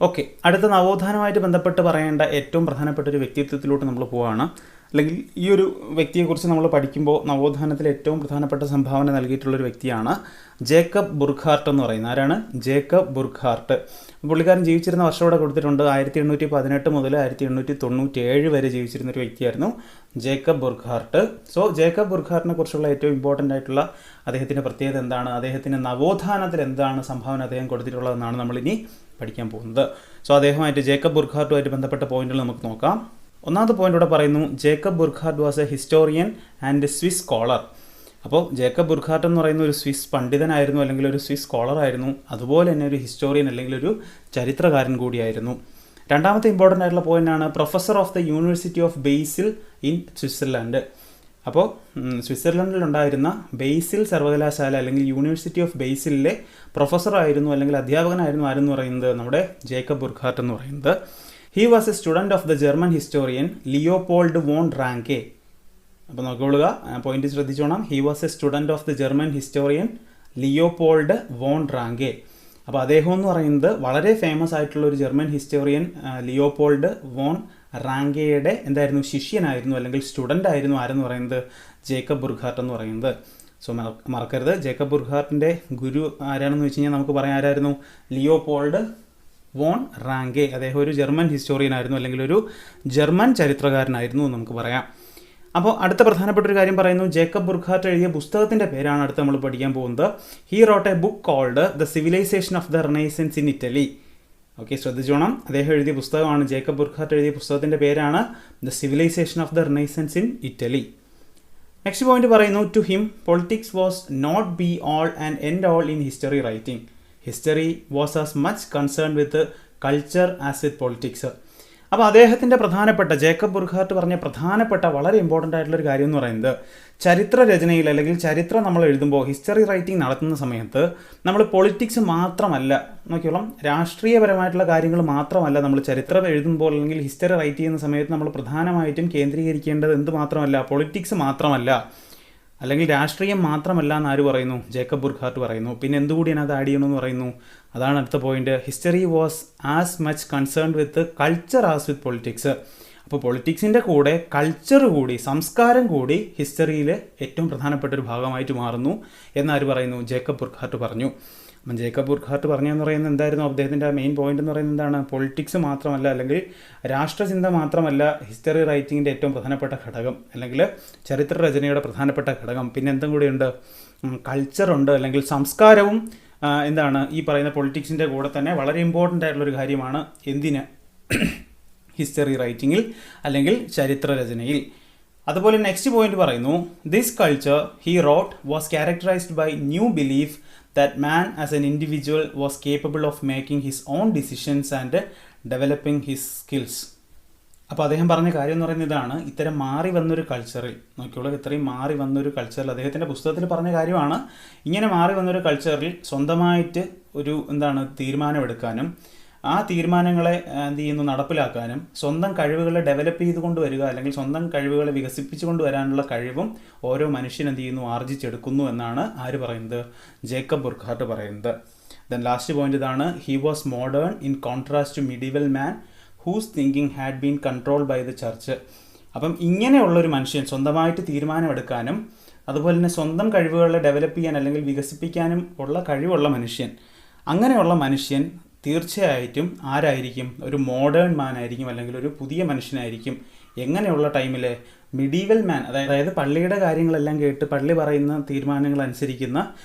ഓക്കെ, അടുത്ത നവോത്ഥാനമായിട്ട് ബന്ധപ്പെട്ട് പറയേണ്ട ഏറ്റവും പ്രധാനപ്പെട്ട ഒരു വ്യക്തിത്വത്തിലോട്ട് നമ്മൾ പോവുകയാണ്. അല്ലെങ്കിൽ ഈ ഒരു വ്യക്തിയെക്കുറിച്ച് നമ്മൾ പഠിക്കുമ്പോൾ നവോത്ഥാനത്തിൽ ഏറ്റവും പ്രധാനപ്പെട്ട സംഭാവന നൽകിയിട്ടുള്ളൊരു വ്യക്തിയാണ് ജേക്കബ് ബുർഖാർട്ട് എന്ന് പറയുന്നത്. ആരാണ്? ജേക്കബ് ബുർഖാർട്ട്. പുള്ളിക്കാരൻ ജീവിച്ചിരുന്ന വർഷം ഇവിടെ കൊടുത്തിട്ടുണ്ട് 1818 മുതൽ 1897 വരെ ജീവിച്ചിരുന്ന ഒരു വ്യക്തിയായിരുന്നു ജേക്കബ് ബുർഖാർട്ട്. സോ ജേക്കബ് ബുർഖാർട്ടിനെ കുറിച്ചുള്ള ഏറ്റവും ഇമ്പോർട്ടൻ്റ് ആയിട്ടുള്ള അദ്ദേഹത്തിൻ്റെ പ്രത്യേകത എന്താണ്, അദ്ദേഹത്തിന് നവോത്ഥാനത്തിൽ എന്താണ് സംഭാവന അദ്ദേഹം കൊടുത്തിട്ടുള്ളതെന്നാണ് നമ്മളിനി പഠിക്കാൻ പോകുന്നത്. സോ അദ്ദേഹമായിട്ട് ജേക്കബ് ബുർഖാർട്ടുമായിട്ട് ബന്ധപ്പെട്ട പോയിന്റുകൾ നമുക്ക് നോക്കാം. ഒന്നാമത്തെ പോയിന്റ് ഇവിടെ പറയുന്നു, Jacob Burckhardt was a historian and Swiss scholar. അപ്പോൾ ജേക്കബ് ബുർഖാർട്ട് എന്ന് പറയുന്ന ഒരു സ്വിസ് പണ്ഡിതനായിരുന്നു അല്ലെങ്കിൽ ഒരു സ്വിസ് സ്കോളർ ആയിരുന്നു, അതുപോലെ തന്നെ ഒരു ഹിസ്റ്റോറിയൻ അല്ലെങ്കിൽ ഒരു ചരിത്രകാരൻ കൂടിയായിരുന്നു. രണ്ടാമത്തെ ഇമ്പോർട്ടൻ്റ് ആയിട്ടുള്ള പോയിന്റാണ് professor of the university of Basil in Switzerland. അപ്പോൾ സ്വിറ്റ്സർലൻഡിലുണ്ടായിരുന്ന ബേസിൽ സർവകലാശാല അല്ലെങ്കിൽ യൂണിവേഴ്സിറ്റി ഓഫ് ബേസിലെ പ്രൊഫസറായിരുന്നു അല്ലെങ്കിൽ അധ്യാപകനായിരുന്നു ആരെന്ന് പറയുന്നത് നമ്മുടെ ജേക്കബ് ബുർഖാർട്ട് എന്ന് പറയുന്നത്. He was a student of the German historian Leopold von Ranke. അപ്പോൾ നോക്കിക്കൊള്ളുക, പോയിന്റ് ശ്രദ്ധിച്ചോണം. He was a student of the German historian Leopold von Ranke. അപ്പോൾ അദ്ദേഹം എന്ന് പറയുന്നത് വളരെ ഫേമസ് ആയിട്ടുള്ള ഒരു ജർമ്മൻ ഹിസ്റ്റോറിയൻ ലിയോപോൾഡ് വോൺ റാങ്കയുടെ എന്തായിരുന്നു, ശിഷ്യനായിരുന്നു അല്ലെങ്കിൽ സ്റ്റുഡൻ്റ് ആയിരുന്നു ആരെന്ന് പറയുന്നത് ജേക്കബ് ബുർഖാർട്ട് എന്ന് പറയുന്നത്. സോ മറക്കരുത്, ജേക്കബ് ബുർഖാർട്ടിൻ്റെ ഗുരു ആരാണെന്ന് വെച്ച് കഴിഞ്ഞാൽ നമുക്ക് പറയാൻ ആരായിരുന്നു, ലിയോപോൾഡ് വോൺ റാങ്കെ. അദ്ദേഹം ഒരു ജർമ്മൻ ഹിസ്റ്റോറിയൻ ആയിരുന്നു അല്ലെങ്കിൽ ഒരു ജർമ്മൻ ചരിത്രകാരനായിരുന്നു എന്ന് നമുക്ക് പറയാം. അപ്പോൾ അടുത്ത പ്രധാനപ്പെട്ട ഒരു കാര്യം പറയുന്നു, ജേക്കബ് ബുർഖാർട്ട് എഴുതിയ പുസ്തകത്തിൻ്റെ പേരാണ് അടുത്ത് നമ്മൾ പഠിക്കാൻ പോകുന്നത്. He wrote a book called the civilisation of the Renaissance in Italy. Okay, ശ്രദ്ധിച്ചോണം, അദ്ദേഹം എഴുതിയ പുസ്തകമാണ്, ജേക്കബ് ബുർഖാർട്ട് എഴുതിയ പുസ്തകത്തിൻ്റെ പേരാണ് the civilisation of the Renaissance in Italy. Next point പറയുന്നു, to him politics was not be all and end all in history writing. History was as much concern with culture as with politics. അപ്പോൾ അദ്ദേഹത്തിൻ്റെ പ്രധാനപ്പെട്ട Jacob ബുർഖാർട്ട് പറഞ്ഞ പ്രധാനപ്പെട്ട വളരെ important ആയിട്ടുള്ളൊരു കാര്യം എന്ന് പറയുന്നത്, ചരിത്ര രചനയിൽ അല്ലെങ്കിൽ ചരിത്രം നമ്മൾ എഴുതുമ്പോൾ ഹിസ്റ്ററി റൈറ്റിംഗ് നടത്തുന്ന സമയത്ത് നമ്മൾ പൊളിറ്റിക്സ് മാത്രമല്ല നോക്കിയോളാം, രാഷ്ട്രീയപരമായിട്ടുള്ള കാര്യങ്ങൾ മാത്രമല്ല നമ്മൾ ചരിത്രം എഴുതുമ്പോൾ അല്ലെങ്കിൽ ഹിസ്റ്ററി റൈറ്റ് ചെയ്യുന്ന സമയത്ത് നമ്മൾ പ്രധാനമായിട്ടും കേന്ദ്രീകരിക്കേണ്ടത് എന്ത് മാത്രമല്ല, പൊളിറ്റിക്സ് മാത്രമല്ല അല്ലെങ്കിൽ രാഷ്ട്രീയം മാത്രമല്ല എന്ന് ആര് പറയുന്നു, ജേക്കബ് ബുർഖാർട്ട് പറയുന്നു. പിന്നെ എന്തുകൂടിയാണ് അത് ആഡ് ചെയ്യണമെന്ന് പറയുന്നു, അതാണ് അടുത്ത point. History was as much concerned with culture as with politics. അപ്പോൾ പൊളിറ്റിക്സിൻ്റെ കൂടെ കൾച്ചർ കൂടി, സംസ്കാരം കൂടി ഹിസ്റ്ററിയിൽ ഏറ്റവും പ്രധാനപ്പെട്ട ഒരു ഭാഗമായിട്ട് മാറുന്നു എന്നാര് പറയുന്നു, ജേക്കബ് ബുർഖാർട്ട് പറഞ്ഞു. അപ്പം ജേക്കബ് ബുർഖാർട്ട് പറഞ്ഞതെന്ന് പറയുന്നത് എന്തായിരുന്നു, അദ്ദേഹത്തിൻ്റെ മെയിൻ പോയിന്റ് എന്ന് പറയുന്നത് എന്താണ്, പൊളിറ്റിക്സ് മാത്രമല്ല അല്ലെങ്കിൽ രാഷ്ട്രചിന്ത മാത്രമല്ല ഹിസ്റ്ററി റൈറ്റിങ്ങിൻ്റെ ഏറ്റവും പ്രധാനപ്പെട്ട ഘടകം അല്ലെങ്കിൽ ചരിത്ര രചനയുടെ പ്രധാനപ്പെട്ട ഘടകം. പിന്നെ എന്തും കൂടിയുണ്ട്, കൾച്ചറുണ്ട് അല്ലെങ്കിൽ സംസ്കാരവും എന്താണ് ഈ പറയുന്ന പൊളിറ്റിക്സിൻ്റെ കൂടെ തന്നെ വളരെ ഇമ്പോർട്ടൻ്റ് ആയിട്ടുള്ളൊരു കാര്യമാണ് എന്തിന് ഹിസ്റ്ററി റൈറ്റിങ്ങിൽ അല്ലെങ്കിൽ ചരിത്രരചനയിൽ. അതുപോലെ നെക്സ്റ്റ് പോയിന്റ് പറയുന്നു, this culture he wrote was characterised by new belief that man as an individual was capable of making his own decisions and developing his skills. അപ്പോൾ അദ്ദേഹം പറഞ്ഞ കാര്യം എന്ന് പറയുന്നത് ഇതാണ്, ഇത്തരം മാറി വന്നൊരു കൾച്ചറിൽ നോക്കിയോളൂ, ഇത്രയും മാറി വന്നൊരു കൾച്ചറിൽ അദ്ദേഹത്തിൻ്റെ പുസ്തകത്തിൽ പറഞ്ഞ കാര്യമാണ്. ഇങ്ങനെ മാറി വന്നൊരു കൾച്ചറിൽ സ്വന്തമായിട്ട് ഒരു തീരുമാനമെടുക്കാനും ആ തീരുമാനങ്ങളെ നടപ്പിലാക്കാനും സ്വന്തം കഴിവുകളെ ഡെവലപ്പ് ചെയ്ത് കൊണ്ടുവരിക അല്ലെങ്കിൽ സ്വന്തം കഴിവുകളെ വികസിപ്പിച്ചു കൊണ്ടുവരാനുള്ള കഴിവും ഓരോ മനുഷ്യൻ ആർജിച്ചെടുക്കുന്നു എന്നാണ് ആര് പറയുന്നത്? ജേക്കബ് ബുർഖാർട്ട് പറയുന്നത്. ദെൻ ലാസ്റ്റ് പോയിന്റ് ഇതാണ്, he was modern in contrast to medieval man whose thinking had been controlled by the church. അപ്പം ഇങ്ങനെയുള്ളൊരു മനുഷ്യൻ സ്വന്തമായിട്ട് തീരുമാനമെടുക്കാനും അതുപോലെ തന്നെ സ്വന്തം കഴിവുകളെ ഡെവലപ്പ് ചെയ്യാൻ അല്ലെങ്കിൽ വികസിപ്പിക്കാനും ഉള്ള കഴിവുള്ള മനുഷ്യൻ, അങ്ങനെയുള്ള മനുഷ്യൻ തീർച്ചയായിട്ടും ആരായിരിക്കും? ഒരു മോഡേൺ മാൻ ആയിരിക്കും അല്ലെങ്കിൽ ഒരു പുതിയ മനുഷ്യനായിരിക്കും. എങ്ങനെയുള്ള ടൈമിൽ? മിഡീവൽ മാൻ, അതായത് പള്ളിയുടെ കാര്യങ്ങളെല്ലാം കേട്ട് പള്ളി പറയുന്ന തീരുമാനങ്ങൾ അനുസരിക്കുന്ന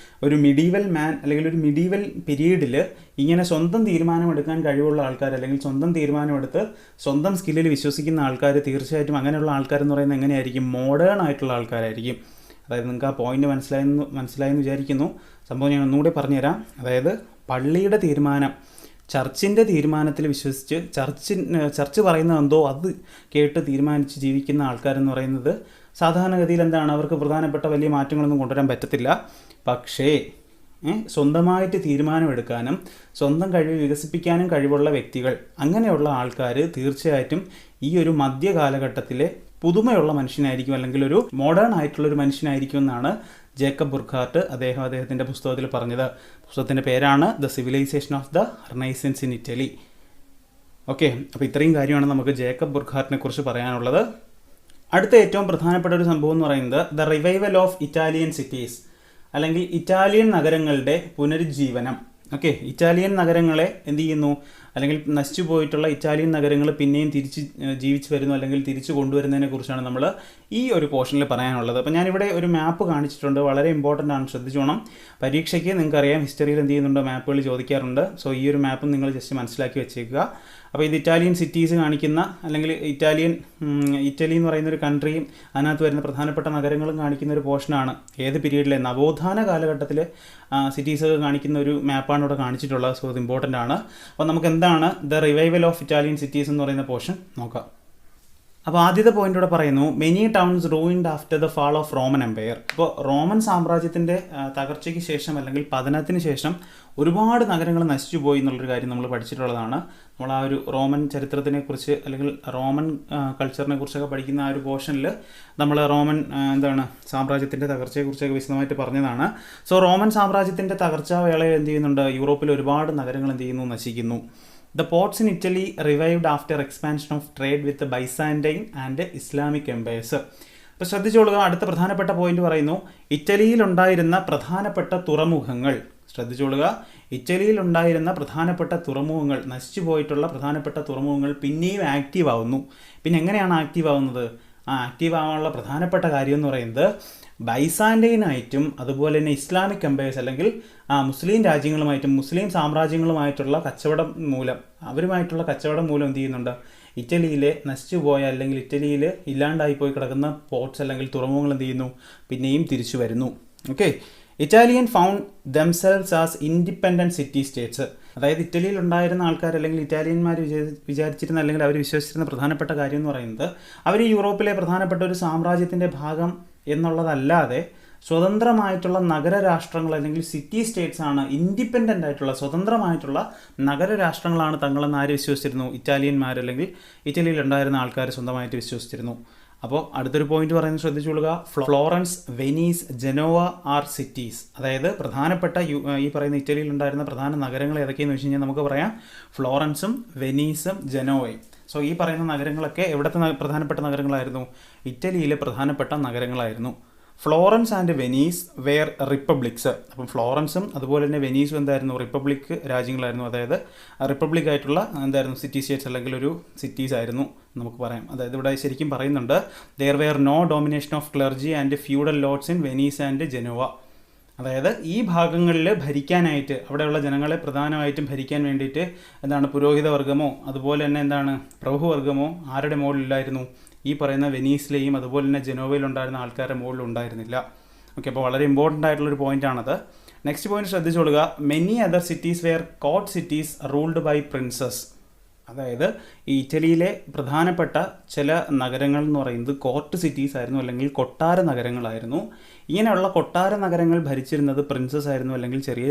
ഒരു മിഡീവൽ മാൻ അല്ലെങ്കിൽ ഒരു മിഡീവൽ പീരീഡിൽ ഇങ്ങനെ സ്വന്തം തീരുമാനമെടുക്കാൻ കഴിവുള്ള ആൾക്കാർ അല്ലെങ്കിൽ സ്വന്തം തീരുമാനമെടുത്ത് സ്വന്തം സ്കില്ലിൽ വിശ്വസിക്കുന്ന ആൾക്കാർ, തീർച്ചയായിട്ടും അങ്ങനെയുള്ള ആൾക്കാരെന്ന് പറയുന്നത് എങ്ങനെയായിരിക്കും? മോഡേൺ ആയിട്ടുള്ള ആൾക്കാരായിരിക്കും. അതായത് നിങ്ങൾക്ക് ആ പോയിന്റ് മനസ്സിലായെന്ന് വിചാരിക്കുന്നു. സംഭവം ഞാൻ ഒന്നുകൂടി പറഞ്ഞുതരാം. അതായത് പള്ളിയുടെ തീരുമാനം, ചർച്ചിൻ്റെ തീരുമാനത്തിൽ വിശ്വസിച്ച് ചർച്ച് പറയുന്നത് എന്തോ അത് കേട്ട് തീരുമാനിച്ച് ജീവിക്കുന്ന ആൾക്കാരെന്ന് പറയുന്നത് സാധാരണഗതിയിൽ അവർക്ക് പ്രധാനപ്പെട്ട വലിയ മാറ്റങ്ങളൊന്നും കൊണ്ടുവരാൻ പറ്റത്തില്ല. പക്ഷേ സ്വന്തമായിട്ട് തീരുമാനമെടുക്കാനും സ്വന്തം കഴിവ് വികസിപ്പിക്കാനും കഴിവുള്ള വ്യക്തികൾ, അങ്ങനെയുള്ള ആൾക്കാർ തീർച്ചയായിട്ടും ഈ ഒരു മധ്യകാലഘട്ടത്തിലെ പുതുമയുള്ള മനുഷ്യനായിരിക്കും അല്ലെങ്കിൽ ഒരു മോഡേൺ ആയിട്ടുള്ളൊരു മനുഷ്യനായിരിക്കും എന്നാണ് ജേക്കബ് ബുർഖാർട്ട് അദ്ദേഹത്തിൻ്റെ പുസ്തകത്തിൽ പറഞ്ഞത്. പുസ്തകത്തിൻ്റെ പേരാണ് the civilisation of the Renaissance in Italy. Okay, അപ്പോൾ ഇത്രയും കാര്യമാണ് നമുക്ക് ജേക്കബ് ബുർഖാർട്ടിനെ കുറിച്ച് പറയാനുള്ളത്. അടുത്ത ഏറ്റവും പ്രധാനപ്പെട്ട ഒരു സംഭവം എന്ന് പറയുന്നത് the revival of Italian cities അല്ലെങ്കിൽ ഇറ്റാലിയൻ നഗരങ്ങളുടെ പുനരുജ്ജീവനം. ഓക്കെ, ഇറ്റാലിയൻ നഗരങ്ങളെ എന്ത് ചെയ്യുന്നു അല്ലെങ്കിൽ നശിച്ചു പോയിട്ടുള്ള ഇറ്റാലിയൻ നഗരങ്ങൾ പിന്നെയും തിരിച്ച് ജീവിച്ചു വരുന്നു അല്ലെങ്കിൽ തിരിച്ചു കൊണ്ടുവരുന്നതിനെ കുറിച്ചാണ് നമ്മൾ ഈ ഒരു പോർഷനിൽ പറയാനുള്ളത്. അപ്പോൾ ഞാനിവിടെ ഒരു മാപ്പ് കാണിച്ചിട്ടുണ്ട്, വളരെ ഇമ്പോർട്ടൻ്റ് ആണ്, ശ്രദ്ധിച്ചോണം. പരീക്ഷയ്ക്ക് നിങ്ങൾക്കറിയാം ഹിസ്റ്ററിയിൽ എന്ത് ചെയ്യുന്നുണ്ട്, മാപ്പുകൾ ചോദിക്കാറുണ്ട്. സോ ഈ ഒരു മാപ്പ് നിങ്ങൾ ജസ്റ്റ് മനസ്സിലാക്കി വെച്ചേക്കുക. അപ്പോൾ ഇത് ഇറ്റാലിയൻ സിറ്റീസ് കാണിക്കുന്ന അല്ലെങ്കിൽ ഇറ്റലി എന്ന് പറയുന്ന ഒരു കൺട്രിയും അതിനകത്ത് വരുന്ന പ്രധാനപ്പെട്ട നഗരങ്ങളും കാണിക്കുന്ന ഒരു പോർഷനാണ്. ഏത് പീരീഡിലെ? നവോത്ഥാന കാലഘട്ടത്തിലെ സിറ്റീസ് കാണിക്കുന്ന ഒരു മാപ്പാണ് ഇവിടെ കാണിച്ചിട്ടുള്ളത്. സോ ഇത് ഇമ്പോർട്ടൻ്റ് ആണ്. അപ്പോൾ നമുക്ക് എന്താണ് the revival of Italian cities എന്ന് പറയുന്ന പോർഷൻ നോക്കാം. അപ്പോൾ ആദ്യത്തെ പോയിന്റ് ഇവിടെ പറയുന്നു, many towns ruined after the fall of Roman empire. ഇപ്പോൾ റോമൻ സാമ്രാജ്യത്തിൻ്റെ തകർച്ചയ്ക്ക് ശേഷം അല്ലെങ്കിൽ പതനത്തിന് ശേഷം ഒരുപാട് നഗരങ്ങൾ നശിച്ചു പോയി എന്നുള്ളൊരു കാര്യം നമ്മൾ പഠിച്ചിട്ടുള്ളതാണ്. നമ്മൾ ആ ഒരു റോമൻ ചരിത്രത്തിനെക്കുറിച്ച് അല്ലെങ്കിൽ റോമൻ കൾച്ചറിനെ കുറിച്ചൊക്കെ പഠിക്കുന്ന ആ ഒരു പോർഷനിൽ നമ്മൾ റോമൻ സാമ്രാജ്യത്തിൻ്റെ തകർച്ചയെക്കുറിച്ചൊക്കെ വിശദമായിട്ട് പറഞ്ഞതാണ്. സോ റോമൻ സാമ്രാജ്യത്തിൻ്റെ തകർച്ചാ വേളയിൽ എന്ത് ചെയ്യുന്നുണ്ട്, യൂറോപ്പിൽ ഒരുപാട് നഗരങ്ങൾ എന്ത് ചെയ്യുന്നു, നശിക്കുന്നു. The ports in Italy revived after expansion of trade with the Byzantine and Islamic empires. ഇപ്പോൾ ശ്രദ്ധിച്ചോളുക, അടുത്ത പ്രധാനപ്പെട്ട പോയിന്റ് പറയുന്നു, ഇറ്റലിയിലുണ്ടായിരുന്ന പ്രധാനപ്പെട്ട തുറമുഖങ്ങൾ. ശ്രദ്ധിച്ചോളുക, ഇറ്റലിയിലുണ്ടായിരുന്ന പ്രധാനപ്പെട്ട തുറമുഖങ്ങൾ, നശിച്ചു പോയിട്ടുള്ള പ്രധാനപ്പെട്ട തുറമുഖങ്ങൾ പിന്നെയും ആക്റ്റീവ് ആവുന്നു. പിന്നെ എങ്ങനെയാണ് ആക്റ്റീവ് ആവുന്നത്? ആക്റ്റീവ് ആവാനുള്ള പ്രധാനപ്പെട്ട കാര്യം എന്ന് പറയുന്നത് ബൈസാൻറ്റൈനായിട്ടും അതുപോലെ തന്നെ ഇസ്ലാമിക് എംപയേഴ്സ് അല്ലെങ്കിൽ മുസ്ലിം രാജ്യങ്ങളുമായിട്ടും മുസ്ലിം സാമ്രാജ്യങ്ങളുമായിട്ടുള്ള കച്ചവടം മൂലം എന്ത് ചെയ്യുന്നുണ്ട്, ഇറ്റലിയിലെ നശിച്ചു പോയ അല്ലെങ്കിൽ ഇറ്റലിയിൽ ഇല്ലാണ്ടായിപ്പോയി കിടക്കുന്ന പോർട്ട്സ് അല്ലെങ്കിൽ തുറമുഖങ്ങൾ എന്ത് ചെയ്യുന്നു, പിന്നെയും തിരിച്ചു വരുന്നു. Okay, Italian found themselves as independent city States. അതായത് ഇറ്റലിയിൽ ഉണ്ടായിരുന്ന ആൾക്കാർ അല്ലെങ്കിൽ ഇറ്റാലിയന്മാർ വിചാരിച്ചിരുന്ന അല്ലെങ്കിൽ അവർ വിശ്വസിച്ചിരുന്ന പ്രധാനപ്പെട്ട കാര്യം എന്ന് പറയുന്നത് അവർ യൂറോപ്പിലെ പ്രധാനപ്പെട്ട ഒരു സാമ്രാജ്യത്തിൻ്റെ ഭാഗം എന്നുള്ളതല്ലാതെ സ്വതന്ത്രമായിട്ടുള്ള നഗരരാഷ്ട്രങ്ങൾ അല്ലെങ്കിൽ സിറ്റി സ്റ്റേറ്റ്സ് ആണ്, ഇൻഡിപെൻഡൻ്റ് ആയിട്ടുള്ള സ്വതന്ത്രമായിട്ടുള്ള നഗരരാഷ്ട്രങ്ങളാണ് തങ്ങളെന്ന് ആര് വിശ്വസിച്ചിരുന്നു? ഇറ്റാലിയന്മാർ അല്ലെങ്കിൽ ഇറ്റലിയിൽ ഉണ്ടായിരുന്ന ആൾക്കാർ സ്വന്തമായിട്ട് വിശ്വസിച്ചിരുന്നു. അപ്പോൾ അടുത്തൊരു പോയിന്റ് പറയുന്നത് ശ്രദ്ധിച്ചുകൊള്ളുക, Florence, Venice, Genoa are cities. അതായത് പ്രധാനപ്പെട്ട ഈ പറയുന്ന ഇറ്റലിയിൽ ഉണ്ടായിരുന്ന പ്രധാന നഗരങ്ങൾ ഏതൊക്കെയെന്ന് വെച്ച് കഴിഞ്ഞാൽ നമുക്ക് പറയാം ഫ്ലോറൻസും വെനീസും ജനോവയും. സോ ഈ പറയുന്ന നഗരങ്ങളൊക്കെ എവിടുത്തെ പ്രധാനപ്പെട്ട നഗരങ്ങളായിരുന്നു? ഇറ്റലിയിലെ പ്രധാനപ്പെട്ട നഗരങ്ങളായിരുന്നു. Florence and Venice were republics. അപ്പം ഫ്ലോറൻസും അതുപോലെ തന്നെ വെനീസും എന്തായിരുന്നു? റിപ്പബ്ലിക് രാജ്യങ്ങളായിരുന്നു. അതായത് റിപ്പബ്ലിക് ആയിട്ടുള്ള സിറ്റി സ്റ്റേറ്റ്സ് അല്ലെങ്കിൽ ഒരു സിറ്റീസ് ആയിരുന്നു നമുക്ക് പറയാം. അതായത് ഇവിടെ ശരിക്കും പറയുന്നുണ്ട്, there were no domination of clergy and feudal lords in Venice and Genoa. അതായത് ഈ ഭാഗങ്ങളിൽ ഭരിക്കാനായിട്ട് അവിടെയുള്ള ജനങ്ങളെ പ്രധാനമായിട്ടും ഭരിക്കാൻ വേണ്ടിയിട്ട് എന്താണ് പുരോഹിത വർഗ്ഗമോ അതുപോലെ തന്നെ എന്താണ് പ്രഭുവർഗ്ഗമോ ആരുടെ മുകളിലില്ലായിരുന്നു? ഈ പറയുന്ന വെനീസിലെയും അതുപോലെ തന്നെ ജനോവയിലുണ്ടായിരുന്ന ആൾക്കാരുടെ മുകളിൽ ഉണ്ടായിരുന്നില്ല. ഓക്കെ, അപ്പോൾ വളരെ ഇമ്പോർട്ടൻ്റ് ആയിട്ടുള്ളൊരു പോയിൻ്റാണത്. നെക്സ്റ്റ് പോയിന്റ് ശ്രദ്ധിച്ചോളുക. Many other cities were court cities ruled by princes. അതായത് ഈ ഇറ്റലിയിലെ പ്രധാനപ്പെട്ട ചില നഗരങ്ങൾ എന്ന് പറയുന്നത് കോർട്ട് സിറ്റീസ് ആയിരുന്നു, അല്ലെങ്കിൽ കൊട്ടാര നഗരങ്ങളായിരുന്നു. ഇങ്ങനെയുള്ള കൊട്ടാര നഗരങ്ങൾ ഭരിച്ചിരുന്നത് പ്രിൻസസ് ആയിരുന്നു, അല്ലെങ്കിൽ ചെറു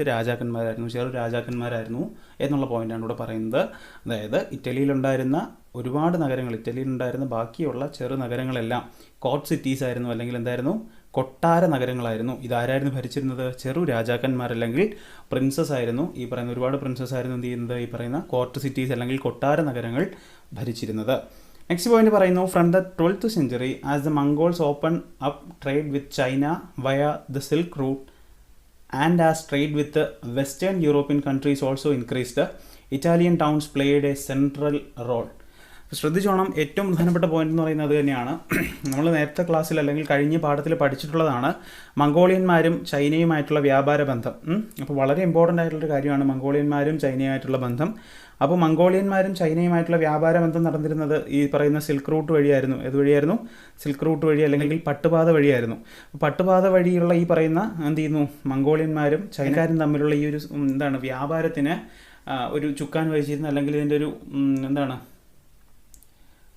രാജാക്കന്മാരായിരുന്നു എന്നുള്ള പോയിന്റാണ് ഇവിടെ പറയുന്നത്. അതായത് ഇറ്റലിയിലുണ്ടായിരുന്ന ഒരുപാട് നഗരങ്ങൾ, ഇറ്റലിയിലുണ്ടായിരുന്ന ബാക്കിയുള്ള ചെറു നഗരങ്ങളെല്ലാം കോർട്ട് സിറ്റീസ് ആയിരുന്നു, അല്ലെങ്കിൽ എന്തായിരുന്നു? കൊട്ടാര നഗരങ്ങളായിരുന്നു. ഇതാരായിരുന്നു ഭരിച്ചിരുന്നത്? ചെറു രാജാക്കന്മാർ അല്ലെങ്കിൽ പ്രിൻസസ് ആയിരുന്നു. ഈ പറയുന്ന ഒരുപാട് പ്രിൻസസ് ആയിരുന്നു എന്ത് ചെയ്യുന്നത്? ഈ പറയുന്ന കോർട്ട് സിറ്റീസ് അല്ലെങ്കിൽ കൊട്ടാര നഗരങ്ങൾ ഭരിച്ചിരുന്നത്. നെക്സ്റ്റ് പോയിന്റ് പറയുന്നു, from the 12th century as the Mongols open up trade with China via the silk route and as trade with western European countries also increased, Italian towns played a central role. ശ്രദ്ധിച്ചോണം, ഏറ്റവും പ്രധാനപ്പെട്ട point എന്ന് പറയുന്നത് തന്നെയാണ്. നമ്മൾ നേരത്തെ ക്ലാസ്സിൽ അല്ലെങ്കിൽ കഴിഞ്ഞ പാഠത്തിൽ പഠിച്ചിട്ടുള്ളതാണ് മംഗോളിയന്മാരും ചൈനയുമായിട്ടുള്ള വ്യാപാര ബന്ധം. അപ്പോൾ വളരെ ഇമ്പോർട്ടൻ്റ് ആയിട്ടുള്ളൊരു കാര്യമാണ് മംഗോളിയന്മാരും ചൈനയുമായിട്ടുള്ള ബന്ധം. അപ്പോൾ മംഗോളിയന്മാരും ചൈനയുമായിട്ടുള്ള വ്യാപാര ബന്ധം നടന്നിരുന്നത് ഈ പറയുന്ന സിൽക്ക് റൂട്ട് വഴിയായിരുന്നു. ഏതുവഴിയായിരുന്നു? സിൽക്ക് റൂട്ട് വഴി, അല്ലെങ്കിൽ പട്ടുപാത വഴിയായിരുന്നു. പട്ടുപാത വഴിയുള്ള ഈ പറയുന്ന എന്ത് ചെയ്യുന്നു? മംഗോളിയന്മാരും ചൈനക്കാരും തമ്മിലുള്ള ഈ ഒരു എന്താണ് വ്യാപാരത്തിന് ഒരു ചുക്കാൻ വഹിച്ചിരുന്ന, അല്ലെങ്കിൽ ഇതിൻ്റെ ഒരു എന്താണ്,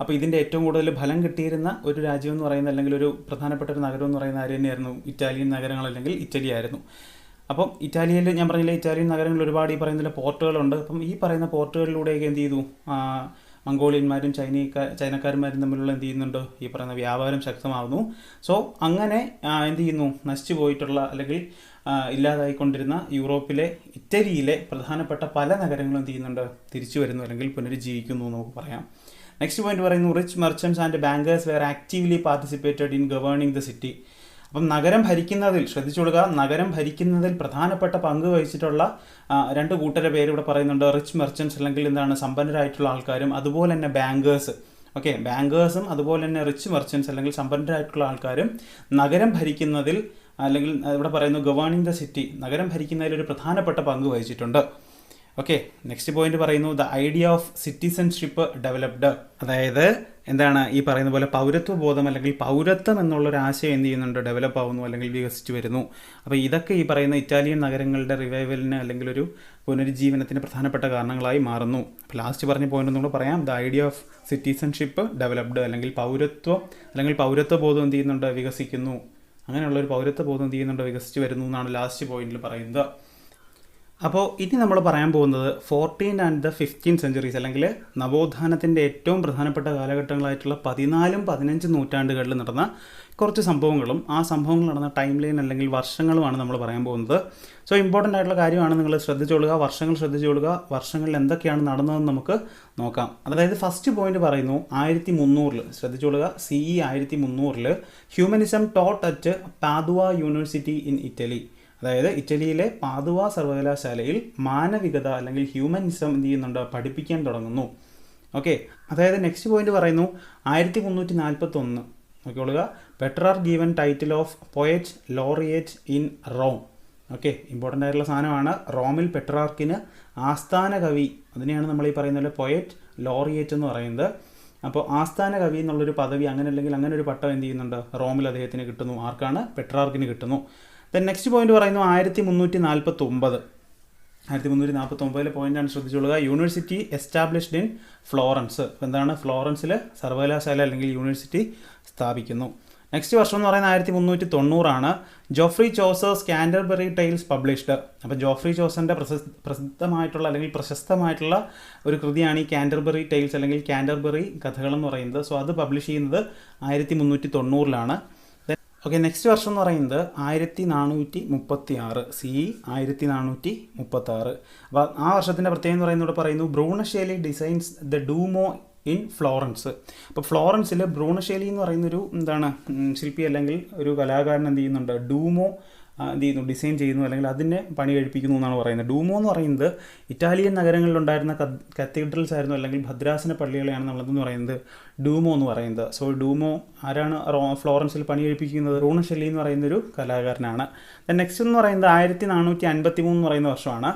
അപ്പോൾ ഇതിൻ്റെ ഏറ്റവും കൂടുതൽ ഫലം കിട്ടിയിരുന്ന ഒരു രാജ്യം എന്ന് പറയുന്നത്, അല്ലെങ്കിൽ ഒരു പ്രധാനപ്പെട്ട ഒരു നഗരം എന്ന് പറയുന്നത് ആര് തന്നെയായിരുന്നു? ഇറ്റാലിയൻ നഗരങ്ങൾ, അല്ലെങ്കിൽ ഇറ്റലി ആയിരുന്നു. അപ്പം ഇറ്റാലിയയിൽ ഞാൻ പറഞ്ഞില്ലേ, ഇറ്റാലിയൻ നഗരങ്ങളിൽ ഒരുപാട് ഈ പറയുന്ന പോർട്ടുകളുണ്ട്. അപ്പം ഈ പറയുന്ന പോർട്ടുകളിലൂടെയൊക്കെ എന്ത് ചെയ്തു? മംഗോളിയന്മാരും ചൈനക്കാരന്മാരും തമ്മിലുള്ള എന്ത് ചെയ്യുന്നുണ്ട്? ഈ പറയുന്ന വ്യാപാരം ശക്തമാകുന്നു. സോ അങ്ങനെ എന്ത് ചെയ്യുന്നു? നശിച്ചു പോയിട്ടുള്ള അല്ലെങ്കിൽ ഇല്ലാതായിക്കൊണ്ടിരുന്ന യൂറോപ്പിലെ ഇറ്റലിയിലെ പ്രധാനപ്പെട്ട പല നഗരങ്ങളും എന്ത് ചെയ്യുന്നുണ്ട്? തിരിച്ചു വരുന്നു, അല്ലെങ്കിൽ പുനരുജ്ജീവിക്കുന്നു എന്ന് നമുക്ക് പറയാം. നെക്സ്റ്റ് പോയിന്റ് പറയുന്നു, rich merchants and bankers were actively participated in governing the city. അപ്പം നഗരം ഭരിക്കുന്നതിൽ ശ്രദ്ധിച്ചുകൊള്ളുക, നഗരം ഭരിക്കുന്നതിൽ പ്രധാനപ്പെട്ട പങ്ക് വഹിച്ചിട്ടുള്ള രണ്ട് കൂട്ടരുടെ പേര് ഇവിടെ പറയുന്നുണ്ട്. റിച്ച് മെർച്ചൻസ് അല്ലെങ്കിൽ എന്താണ് സമ്പന്നരായിട്ടുള്ള ആൾക്കാരും, അതുപോലെ തന്നെ ബാങ്കേഴ്സ്. ഓക്കെ, ബാങ്കേഴ്സും അതുപോലെ തന്നെ റിച്ച് മെർച്ചൻസ് അല്ലെങ്കിൽ സമ്പന്നരായിട്ടുള്ള ആൾക്കാരും നഗരം ഭരിക്കുന്നതിൽ, അല്ലെങ്കിൽ ഇവിടെ പറയുന്നു ഗവേണിംഗ് ദ സിറ്റി, നഗരം ഭരിക്കുന്നതിൽ ഒരു പ്രധാനപ്പെട്ട പങ്ക് വഹിച്ചിട്ടുണ്ട്. ഓക്കെ, നെക്സ്റ്റ് പോയിന്റ് പറയുന്നു, the idea of citizenship developed. അതായത് എന്താണ് ഈ പറയുന്ന പോലെ പൗരത്വ ബോധം അല്ലെങ്കിൽ പൗരത്വം എന്നുള്ളൊരു ആശയം എന്ത് ചെയ്യുന്നുണ്ട്? ഡെവലപ്പ് ആവുന്നു, അല്ലെങ്കിൽ വികസിച്ച് വരുന്നു. അപ്പോൾ ഇതൊക്കെ ഈ പറയുന്ന ഇറ്റാലിയൻ നഗരങ്ങളുടെ റിവൈവലിന് അല്ലെങ്കിൽ ഒരു പുനരുജ്ജീവനത്തിന് പ്രധാനപ്പെട്ട കാരണങ്ങളായി മാറുന്നു. അപ്പോൾ ലാസ്റ്റ് പറഞ്ഞ പോയിന്റ് ഒന്നുകൂടെ പറയാം, the idea of citizenship developed, അല്ലെങ്കിൽ പൗരത്വം അല്ലെങ്കിൽ പൗരത്വ ബോധം എന്ത് ചെയ്യുന്നുണ്ട്? വികസിക്കുന്നു. അങ്ങനെയുള്ളൊരു പൗരത്വ ബോധം എന്ത് ചെയ്യുന്നുണ്ട്? വികസിച്ച് വരുന്നു എന്നാണ് ലാസ്റ്റ് പോയിന്റിൽ പറയുന്നത്. അപ്പോൾ ഇനി നമ്മൾ പറയാൻ പോകുന്നത് 14th and 15th centuries, അല്ലെങ്കിൽ നവോത്ഥാനത്തിൻ്റെ ഏറ്റവും പ്രധാനപ്പെട്ട കാലഘട്ടങ്ങളായിട്ടുള്ള 14ഉം 15ഉം നൂറ്റാണ്ടുകളിൽ നടന്ന കുറച്ച് സംഭവങ്ങളും ആ സംഭവങ്ങൾ നടന്ന ടൈം ലൈൻ അല്ലെങ്കിൽ വർഷങ്ങളുമാണ് നമ്മൾ പറയാൻ പോകുന്നത്. സോ ഇമ്പോർട്ടൻ്റ് ആയിട്ടുള്ള കാര്യമാണ്, നിങ്ങൾ ശ്രദ്ധിച്ചോളുക, വർഷങ്ങൾ ശ്രദ്ധിച്ചോളുക. വർഷങ്ങളിൽ എന്തൊക്കെയാണ് നടന്നതെന്ന് നമുക്ക് നോക്കാം. അതായത് ഫസ്റ്റ് പോയിന്റ് പറയുന്നു 1300, ശ്രദ്ധിച്ചോളുക, CE 1300 humanism taught at പാദുവ university in Italy. അതായത് ഇറ്റലിയിലെ പാദുവ സർവകലാശാലയിൽ മാനവികത അല്ലെങ്കിൽ ഹ്യൂമനിസം എന്ത് ചെയ്യുന്നുണ്ട്? പഠിപ്പിക്കാൻ തുടങ്ങുന്നു. ഓക്കെ, അതായത് നെക്സ്റ്റ് പോയിന്റ് പറയുന്നു 1341, നോക്കിക്കൊള്ളുക, Petrarch given title of poet laureate in Rome. Okay, important ആയിട്ടുള്ള സാധനമാണ്. റോമിൽ പെട്രാർക്കിന് ആസ്ഥാന കവി, അതിനെയാണ് നമ്മൾ ഈ പറയുന്ന പോലെ പോയറ്റ് ലോറിയേറ്റ് എന്ന് പറയുന്നത്. അപ്പോൾ ആസ്ഥാന കവി എന്നുള്ളൊരു പദവി, അങ്ങനെ അല്ലെങ്കിൽ അങ്ങനെ ഒരു പട്ടം എന്ത് ചെയ്യുന്നുണ്ട്? റോമിൽ അദ്ദേഹത്തിന് കിട്ടുന്നു. ആർക്കാണ്? പെട്രാർക്കിന് കിട്ടുന്നു. ദെൻ നെക്സ്റ്റ് പോയിന്റ് പറയുന്നു 1349. 1349 പോയിന്റാണ് ശ്രദ്ധിച്ചുകൊള്ളുക, യൂണിവേഴ്സിറ്റി എസ്റ്റാബ്ലിഷ്ഡ് ഇൻ ഫ്ലോറൻസ്. എന്താണ്? ഫ്ലോറൻസിൽ സർവകലാശാല അല്ലെങ്കിൽ യൂണിവേഴ്സിറ്റി സ്ഥാപിക്കുന്നു. നെക്സ്റ്റ് വർഷം എന്ന് പറയുന്നത് 1390 Joffrey Chaucer's Canterbury tiles published. അപ്പോൾ ജോഫ്രി ചോസറിൻ്റെ പ്രസിദ്ധമായിട്ടുള്ള അല്ലെങ്കിൽ പ്രശസ്തമായിട്ടുള്ള ഒരു കൃതിയാണ് ഈ കാൻറ്റർബറി ടൈൽസ് അല്ലെങ്കിൽ കാൻറ്റർബറി കഥകൾ എന്ന് പറയുന്നത്. സോ അത് പബ്ലിഷ് ചെയ്യുന്നത് 1390. ഓക്കെ, നെക്സ്റ്റ് വർഷം എന്ന് പറയുന്നത് 1436, CE 1436. അപ്പോൾ ആ വർഷത്തിൻ്റെ പ്രത്യേകത എന്ന് പറയുന്നത് പറയുന്നു ബ്രൂണഷേലി ഡിസൈൻസ് ദ ഡൂമോ ഇൻ ഫ്ലോറൻസ്. അപ്പോൾ ഫ്ലോറൻസിൽ ബ്രൂണഷേലി എന്ന് പറയുന്നൊരു എന്താണ് ശില്പി അല്ലെങ്കിൽ ഒരു കലാകാരൻ എന്ത് ചെയ്യുന്നുണ്ട്? ഡൂമോ എന്ത് ചെയ്യുന്നു, ഡിസൈൻ ചെയ്യുന്നു, അല്ലെങ്കിൽ അതിനെ പണി കഴിപ്പിക്കുന്നു എന്നാണ് പറയുന്നത്. ഡൂമോ എന്ന് പറയുന്നത് ഇറ്റാലിയൻ നഗരങ്ങളിലുണ്ടായിരുന്ന കത്തീഡ്രൽസ് ആയിരുന്നു, അല്ലെങ്കിൽ ഭദ്രാസന പള്ളികളെയാണ് നമ്മളെന്ന് പറയുന്നത് ഡൂമോ എന്ന് പറയുന്നത്. സോ ഡൂമോ ആരാണ് ഫ്ലോറൻസിൽ പണി കഴിപ്പിക്കുന്നത്? റൂണഷെല്ലി എന്ന് പറയുന്നൊരു കലാകാരനാണ്. നെക്സ്റ്റ് എന്ന് പറയുന്നത് 1453 എന്ന് പറയുന്ന വർഷമാണ്.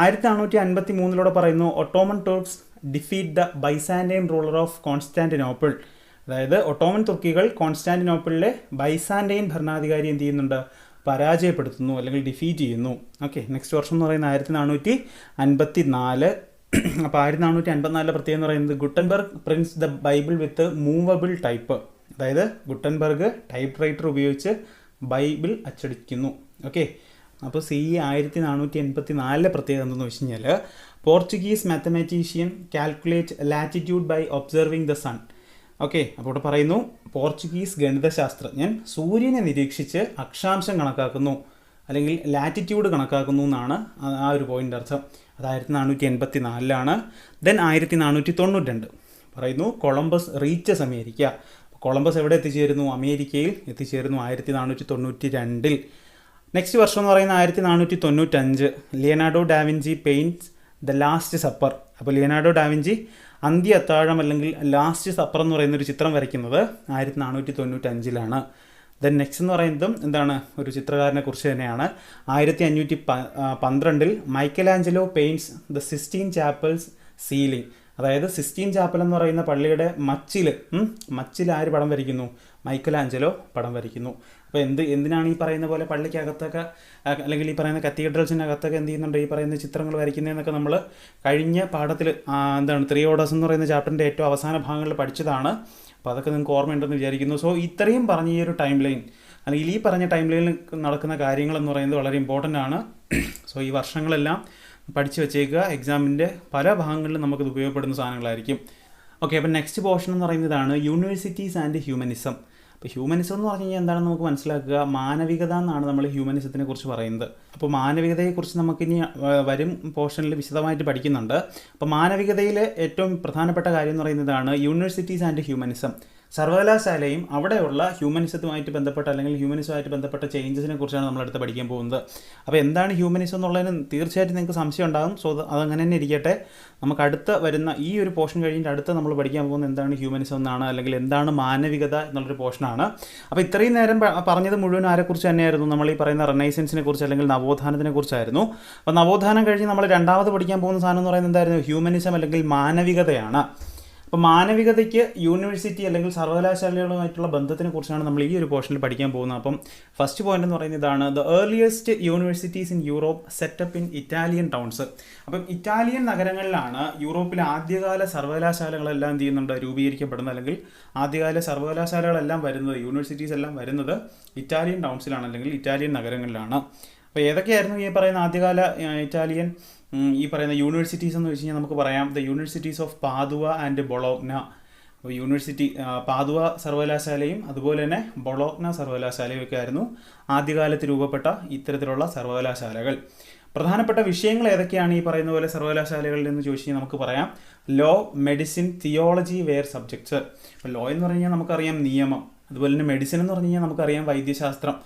1453 പറയുന്നു Ottoman Turks defeat the Byzantine ruler of Constantinople. അതായത് ഒട്ടോമൻ തുർക്കികൾ കോൺസ്റ്റാന്റിനോപ്പിളിലെ ബൈസാൻറ്റൈൻ ഭരണാധികാരി എന്ത് ചെയ്യുന്നുണ്ട്, പരാജയപ്പെടുത്തുന്നു അല്ലെങ്കിൽ ഡിഫീറ്റ് ചെയ്യുന്നു. ഓക്കെ, നെക്സ്റ്റ് വർഷം എന്ന് പറയുന്നത് 1454. അപ്പോൾ 1454 പ്രത്യേകം എന്ന് പറയുന്നത് Gutenberg prints the Bible with movable type. അതായത് ഗുട്ടൻബർഗ് ടൈപ്പ് റൈറ്റർ ഉപയോഗിച്ച് ബൈബിൾ അച്ചടിക്കുന്നു. ഓക്കെ, അപ്പോൾ CE 1484 പ്രത്യേകത എന്തെന്ന് വെച്ച് കഴിഞ്ഞാൽ Portuguese mathematician calculate latitude by observing the sun. Okay, അപ്പോൾ ഇവിടെ പറയുന്നു പോർച്ചുഗീസ് ഗണിതശാസ്ത്രജ്ഞൻ സൂര്യനെ നിരീക്ഷിച്ച് അക്ഷാംശം കണക്കാക്കുന്നു അല്ലെങ്കിൽ ലാറ്റിറ്റ്യൂഡ് കണക്കാക്കുന്നു എന്നാണ് ആ ഒരു പോയിൻ്റ് അർത്ഥം. അത് 1484. ദെൻ 1492 പറയുന്നു കൊളംബസ് റീച്ചസ് അമേരിക്ക. കൊളംബസ് എവിടെ എത്തിച്ചേരുന്നു? അമേരിക്കയിൽ എത്തിച്ചേരുന്നു 1492. നെക്സ്റ്റ് വർഷം എന്ന് പറയുന്നത് 1495. Leonardo da Vinci paints the last supper. അപ്പോൾ ലിയനാർഡോ ഡാവിഞ്ചി അന്ത്യ അത്താഴം അല്ലെങ്കിൽ ലാസ്റ്റ് സപ്പർ എന്ന് പറയുന്നൊരു ചിത്രം വരയ്ക്കുന്നത് 1495. ദെൻ നെക്സ്റ്റ് എന്ന് പറയുന്നതും എന്താണ്, ഒരു ചിത്രകാരനെ കുറിച്ച് തന്നെയാണ്. 1512 Michelangelo paints the Sistine Chapel's ceiling. അതായത് സിസ്റ്റീൻ ചാപ്പൽ എന്ന് പറയുന്ന പള്ളിയുടെ മച്ചിൽ ആര് പടം വരയ്ക്കുന്നു? മൈക്കലാഞ്ചലോ പടം വരയ്ക്കുന്നു. അപ്പോൾ എന്തിനാണ് ഈ പറയുന്ന പോലെ പള്ളിക്കകത്തൊക്കെ അല്ലെങ്കിൽ ഈ പറയുന്ന കത്തീഡ്രൽസിനകത്തൊക്കെ എന്ത് ചെയ്യുന്നുണ്ട്, ഈ പറയുന്ന ചിത്രങ്ങൾ വരയ്ക്കുന്നതെന്നൊക്കെ നമ്മൾ കഴിഞ്ഞ പാഠത്തിൽ എന്താണ് ത്രീ ഓർഡേഴ്സ് എന്ന് പറയുന്ന ചാപ്റ്ററിൻ്റെ ഏറ്റവും അവസാന ഭാഗങ്ങളിൽ പഠിച്ചതാണ്. അപ്പോൾ അതൊക്കെ നിങ്ങൾക്ക് ഓർമ്മയുണ്ടെന്ന് വിചാരിക്കുന്നു. സോ ഇത്രയും പറഞ്ഞ ഈ ഒരു ടൈം ലൈൻ അല്ലെങ്കിൽ ഈ പറഞ്ഞ ടൈം ലൈനിൽ നടക്കുന്ന കാര്യങ്ങളെന്ന് പറയുന്നത് വളരെ ഇമ്പോർട്ടൻ്റ് ആണ്. സോ ഈ വർഷങ്ങളെല്ലാം പഠിച്ചു വെച്ചേക്കുക. എക്സാമിൻ്റെ പല ഭാഗങ്ങളിലും നമുക്കിത് ഉപയോഗപ്പെടുന്ന സാധനങ്ങളായിരിക്കും. ഓക്കെ, അപ്പോൾ നെക്സ്റ്റ് പോർഷൻ എന്ന് പറയുന്നതാണ് യൂണിവേഴ്സിറ്റീസ് ആൻഡ് ഹ്യൂമനിസം. അപ്പോൾ ഹ്യൂമനിസം എന്ന് പറഞ്ഞു കഴിഞ്ഞാൽ എന്താണെന്ന് നമുക്ക് മനസ്സിലാക്കുക. മാനവികത എന്നാണ് നമ്മൾ ഹ്യൂമനിസത്തിനെ കുറിച്ച് പറയുന്നത്. അപ്പോൾ മാനവികതയെക്കുറിച്ച് നമുക്കിനി വരും പോർഷനിൽ വിശദമായിട്ട് പഠിക്കുന്നുണ്ട്. അപ്പോൾ മാനവികതയിലെ ഏറ്റവും പ്രധാനപ്പെട്ട കാര്യം എന്ന് പറയുന്നതാണ് യൂണിവേഴ്സിറ്റീസ് ആൻഡ് ഹ്യൂമനിസം. സർവകലാശാലയും അവിടെയുള്ള ഹ്യൂമനിസത്തുമായിട്ട് ബന്ധപ്പെട്ട അല്ലെങ്കിൽ ഹ്യൂമനിസമായിട്ട് ബന്ധപ്പെട്ട ചേഞ്ചസിനെ കുറിച്ചാണ് നമ്മളടുത്ത് പഠിക്കാൻ പോകുന്നത്. അപ്പോൾ എന്താണ് ഹ്യൂമനിസം എന്നുള്ളതിന് തീർച്ചയായിട്ടും നിങ്ങൾക്ക് സംശയം ഉണ്ടാകും. സോ അതങ്ങനെ തന്നെ ഇരിക്കട്ടെ. നമുക്ക് അടുത്ത വരുന്ന ഈ ഒരു പോർഷൻ കഴിഞ്ഞിട്ട് അടുത്ത് നമ്മൾ പഠിക്കാൻ പോകുന്നത് എന്താണ് ഹ്യൂമനിസം എന്നാണ്, അല്ലെങ്കിൽ എന്താണ് മാനവികത എന്നുള്ളൊരു പോർഷനാണ്. അപ്പോൾ ഇത്രയും നേരം പറഞ്ഞത് മുഴുവൻ ആരെക്കുറിച്ച് തന്നെയായിരുന്നു? നമ്മൾ ഈ പറയുന്ന റെനൈസൻസിനെ കുറിച്ച് അല്ലെങ്കിൽ നവോത്ഥാനത്തിനെ കുറിച്ചായിരുന്നു. അപ്പോൾ നവോത്ഥാനം കഴിഞ്ഞ് നമ്മൾ രണ്ടാമത് പഠിക്കാൻ പോകുന്ന സാധനം എന്ന് പറയുന്നത് എന്തായിരുന്നു? ഹ്യൂമനിസം അല്ലെങ്കിൽ മാനവികതയാണ്. അപ്പോൾ മാനവികതയ്ക്ക് യൂണിവേഴ്സിറ്റി അല്ലെങ്കിൽ സർവകലാശാലകളുമായിട്ടുള്ള ബന്ധത്തിനെ കുറിച്ചാണ് നമ്മൾ ഈ ഒരു പോർഷനിൽ പഠിക്കാൻ പോകുന്നത്. അപ്പം ഫസ്റ്റ് പോയിന്റ് എന്ന് പറയുന്നത് ഇതാണ്: the earliest universities in Europe setup in Italian towns. അപ്പം ഇറ്റാലിയൻ നഗരങ്ങളിലാണ് യൂറോപ്പിലെ ആദ്യകാല സർവകലാശാലകളെല്ലാം എന്ത് ചെയ്യുന്നുണ്ട്, രൂപീകരിക്കപ്പെടുന്നത്. അല്ലെങ്കിൽ ആദ്യകാല സർവകലാശാലകളെല്ലാം വരുന്നത്, യൂണിവേഴ്സിറ്റീസ് എല്ലാം വരുന്നത് ഇറ്റാലിയൻ ടൗൺസിലാണ് അല്ലെങ്കിൽ ഇറ്റാലിയൻ നഗരങ്ങളിലാണ്. അപ്പോൾ ഏതൊക്കെയായിരുന്നു ഈ പറയുന്ന ആദ്യകാല ഇറ്റാലിയൻ ഈ പറയുന്ന യൂണിവേഴ്സിറ്റീസ് എന്ന് വെച്ച് കഴിഞ്ഞാൽ നമുക്ക് പറയാം the universities of പാദുവ and Bologna. അപ്പോൾ യൂണിവേഴ്സിറ്റി പാദുവ സർവകലാശാലയും അതുപോലെ തന്നെ ബൊളോഗ്ന സർവകലാശാലയും ഒക്കെ ആയിരുന്നു ആദ്യകാലത്ത് രൂപപ്പെട്ട ഇത്തരത്തിലുള്ള സർവകലാശാലകൾ. പ്രധാനപ്പെട്ട വിഷയങ്ങൾ ഏതൊക്കെയാണ് ഈ പറയുന്ന പോലെ സർവകലാശാലകളിൽ എന്ന് ചോദിച്ചു കഴിഞ്ഞാൽ നമുക്ക് പറയാം law, medicine, theology were subjects. അപ്പോൾ ലോ എന്ന് പറഞ്ഞു കഴിഞ്ഞാൽ നമുക്കറിയാം നിയമം, അതുപോലെ തന്നെ മെഡിസിൻ എന്ന് പറഞ്ഞു കഴിഞ്ഞാൽ നമുക്കറിയാം വൈദ്യശാസ്ത്രം,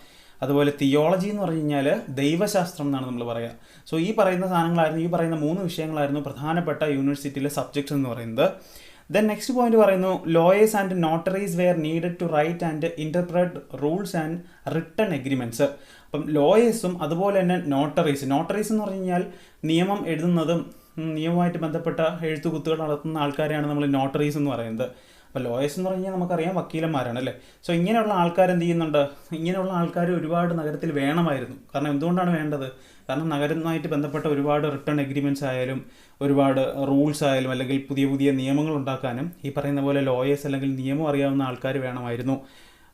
അതുപോലെ തിയോളജി എന്ന് പറഞ്ഞു കഴിഞ്ഞാൽ ദൈവശാസ്ത്രം എന്നാണ് നമ്മൾ പറയുക. സോ ഈ പറയുന്ന സാധനങ്ങളായിരുന്നു, ഈ പറയുന്ന 3 വിഷയങ്ങളായിരുന്നു പ്രധാനപ്പെട്ട യൂണിവേഴ്സിറ്റിയിലെ സബ്ജക്ട്സ് എന്ന് പറയുന്നത്. ദെൻ നെക്സ്റ്റ് പോയിന്റ് പറയുന്നു lawyers and notaries were needed to write and interpret rules and written agreements. അപ്പം ലോയേഴ്സും അതുപോലെ തന്നെ നോട്ടറീസ് എന്ന് പറഞ്ഞു കഴിഞ്ഞാൽ നിയമം എഴുതുന്നതും നിയമവുമായിട്ട് ബന്ധപ്പെട്ട എഴുത്തുകുത്തുകൾ നടത്തുന്ന ആൾക്കാരെയാണ് നമ്മൾ നോട്ടറീസ് എന്ന് പറയുന്നത്. അപ്പോൾ ലോയേഴ്സ് എന്ന് പറഞ്ഞു കഴിഞ്ഞാൽ നമുക്കറിയാം വക്കീലന്മാരാണ് അല്ലേ. സോ ഇങ്ങനെയുള്ള ആൾക്കാർ എന്ത് ചെയ്യുന്നുണ്ട്, ഇങ്ങനെയുള്ള ആൾക്കാർ ഒരുപാട് നഗരത്തിൽ വേണമായിരുന്നു. കാരണം എന്തുകൊണ്ടാണ് വേണ്ടത്? കാരണം നഗരവുമായിട്ട് ബന്ധപ്പെട്ട ഒരുപാട് റിട്ടേൺ എഗ്രിമെൻറ്റ്സ് ആയാലും ഒരുപാട് റൂൾസ് ആയാലും അല്ലെങ്കിൽ പുതിയ പുതിയ നിയമങ്ങൾ ഉണ്ടാക്കാനും ഈ പറയുന്ന പോലെ ലോയേഴ്സ് അല്ലെങ്കിൽ നിയമം അറിയാവുന്ന ആൾക്കാർ വേണമായിരുന്നു.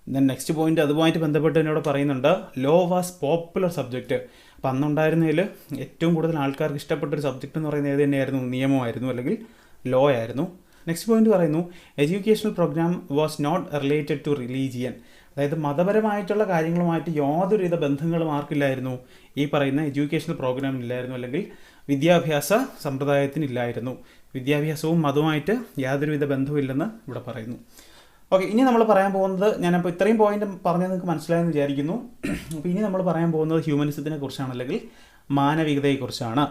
ദെൻ നെക്സ്റ്റ് പോയിന്റ് അതുമായിട്ട് ബന്ധപ്പെട്ട് എന്നോട് പറയുന്നുണ്ട് ലോ വാസ് പോപ്പുലർ സബ്ജക്റ്റ്. അപ്പം അന്നുണ്ടായിരുന്നതിൽ ഏറ്റവും കൂടുതൽ ആൾക്കാർക്ക് ഇഷ്ടപ്പെട്ടൊരു സബ്ജക്റ്റ് എന്ന് പറയുന്നത് ഏത് തന്നെയായിരുന്നു? നിയമമായിരുന്നു അല്ലെങ്കിൽ ലോ ആയിരുന്നു. നെക്സ്റ്റ് പോയിന്റ് പറയുന്നു educational programme was not related to religion. അതായത് മതപരമായിട്ടുള്ള കാര്യങ്ങളുമായിട്ട് യാതൊരുവിധ ബന്ധങ്ങളും ആർക്കില്ലായിരുന്നു? ഈ പറയുന്ന എഡ്യൂക്കേഷണൽ പ്രോഗ്രാമിനില്ലായിരുന്നു അല്ലെങ്കിൽ വിദ്യാഭ്യാസ സമ്പ്രദായത്തിനില്ലായിരുന്നു. വിദ്യാഭ്യാസവും മതവുമായിട്ട് യാതൊരുവിധ ബന്ധവുമില്ലെന്ന് ഇവിടെ പറയുന്നു. ഓക്കെ, ഇനി നമ്മൾ പറയാൻ പോകുന്നത്, ഞാനപ്പോൾ ഇത്രയും പോയിന്റ് പറഞ്ഞത് നിങ്ങൾക്ക് മനസ്സിലായെന്ന് വിചാരിക്കുന്നു. അപ്പോൾ ഇനി നമ്മൾ പറയാൻ പോകുന്നത് ഹ്യൂമനിസത്തിനെ കുറിച്ചാണ്, അല്ലെങ്കിൽ മാനവികതയെക്കുറിച്ചാണ്.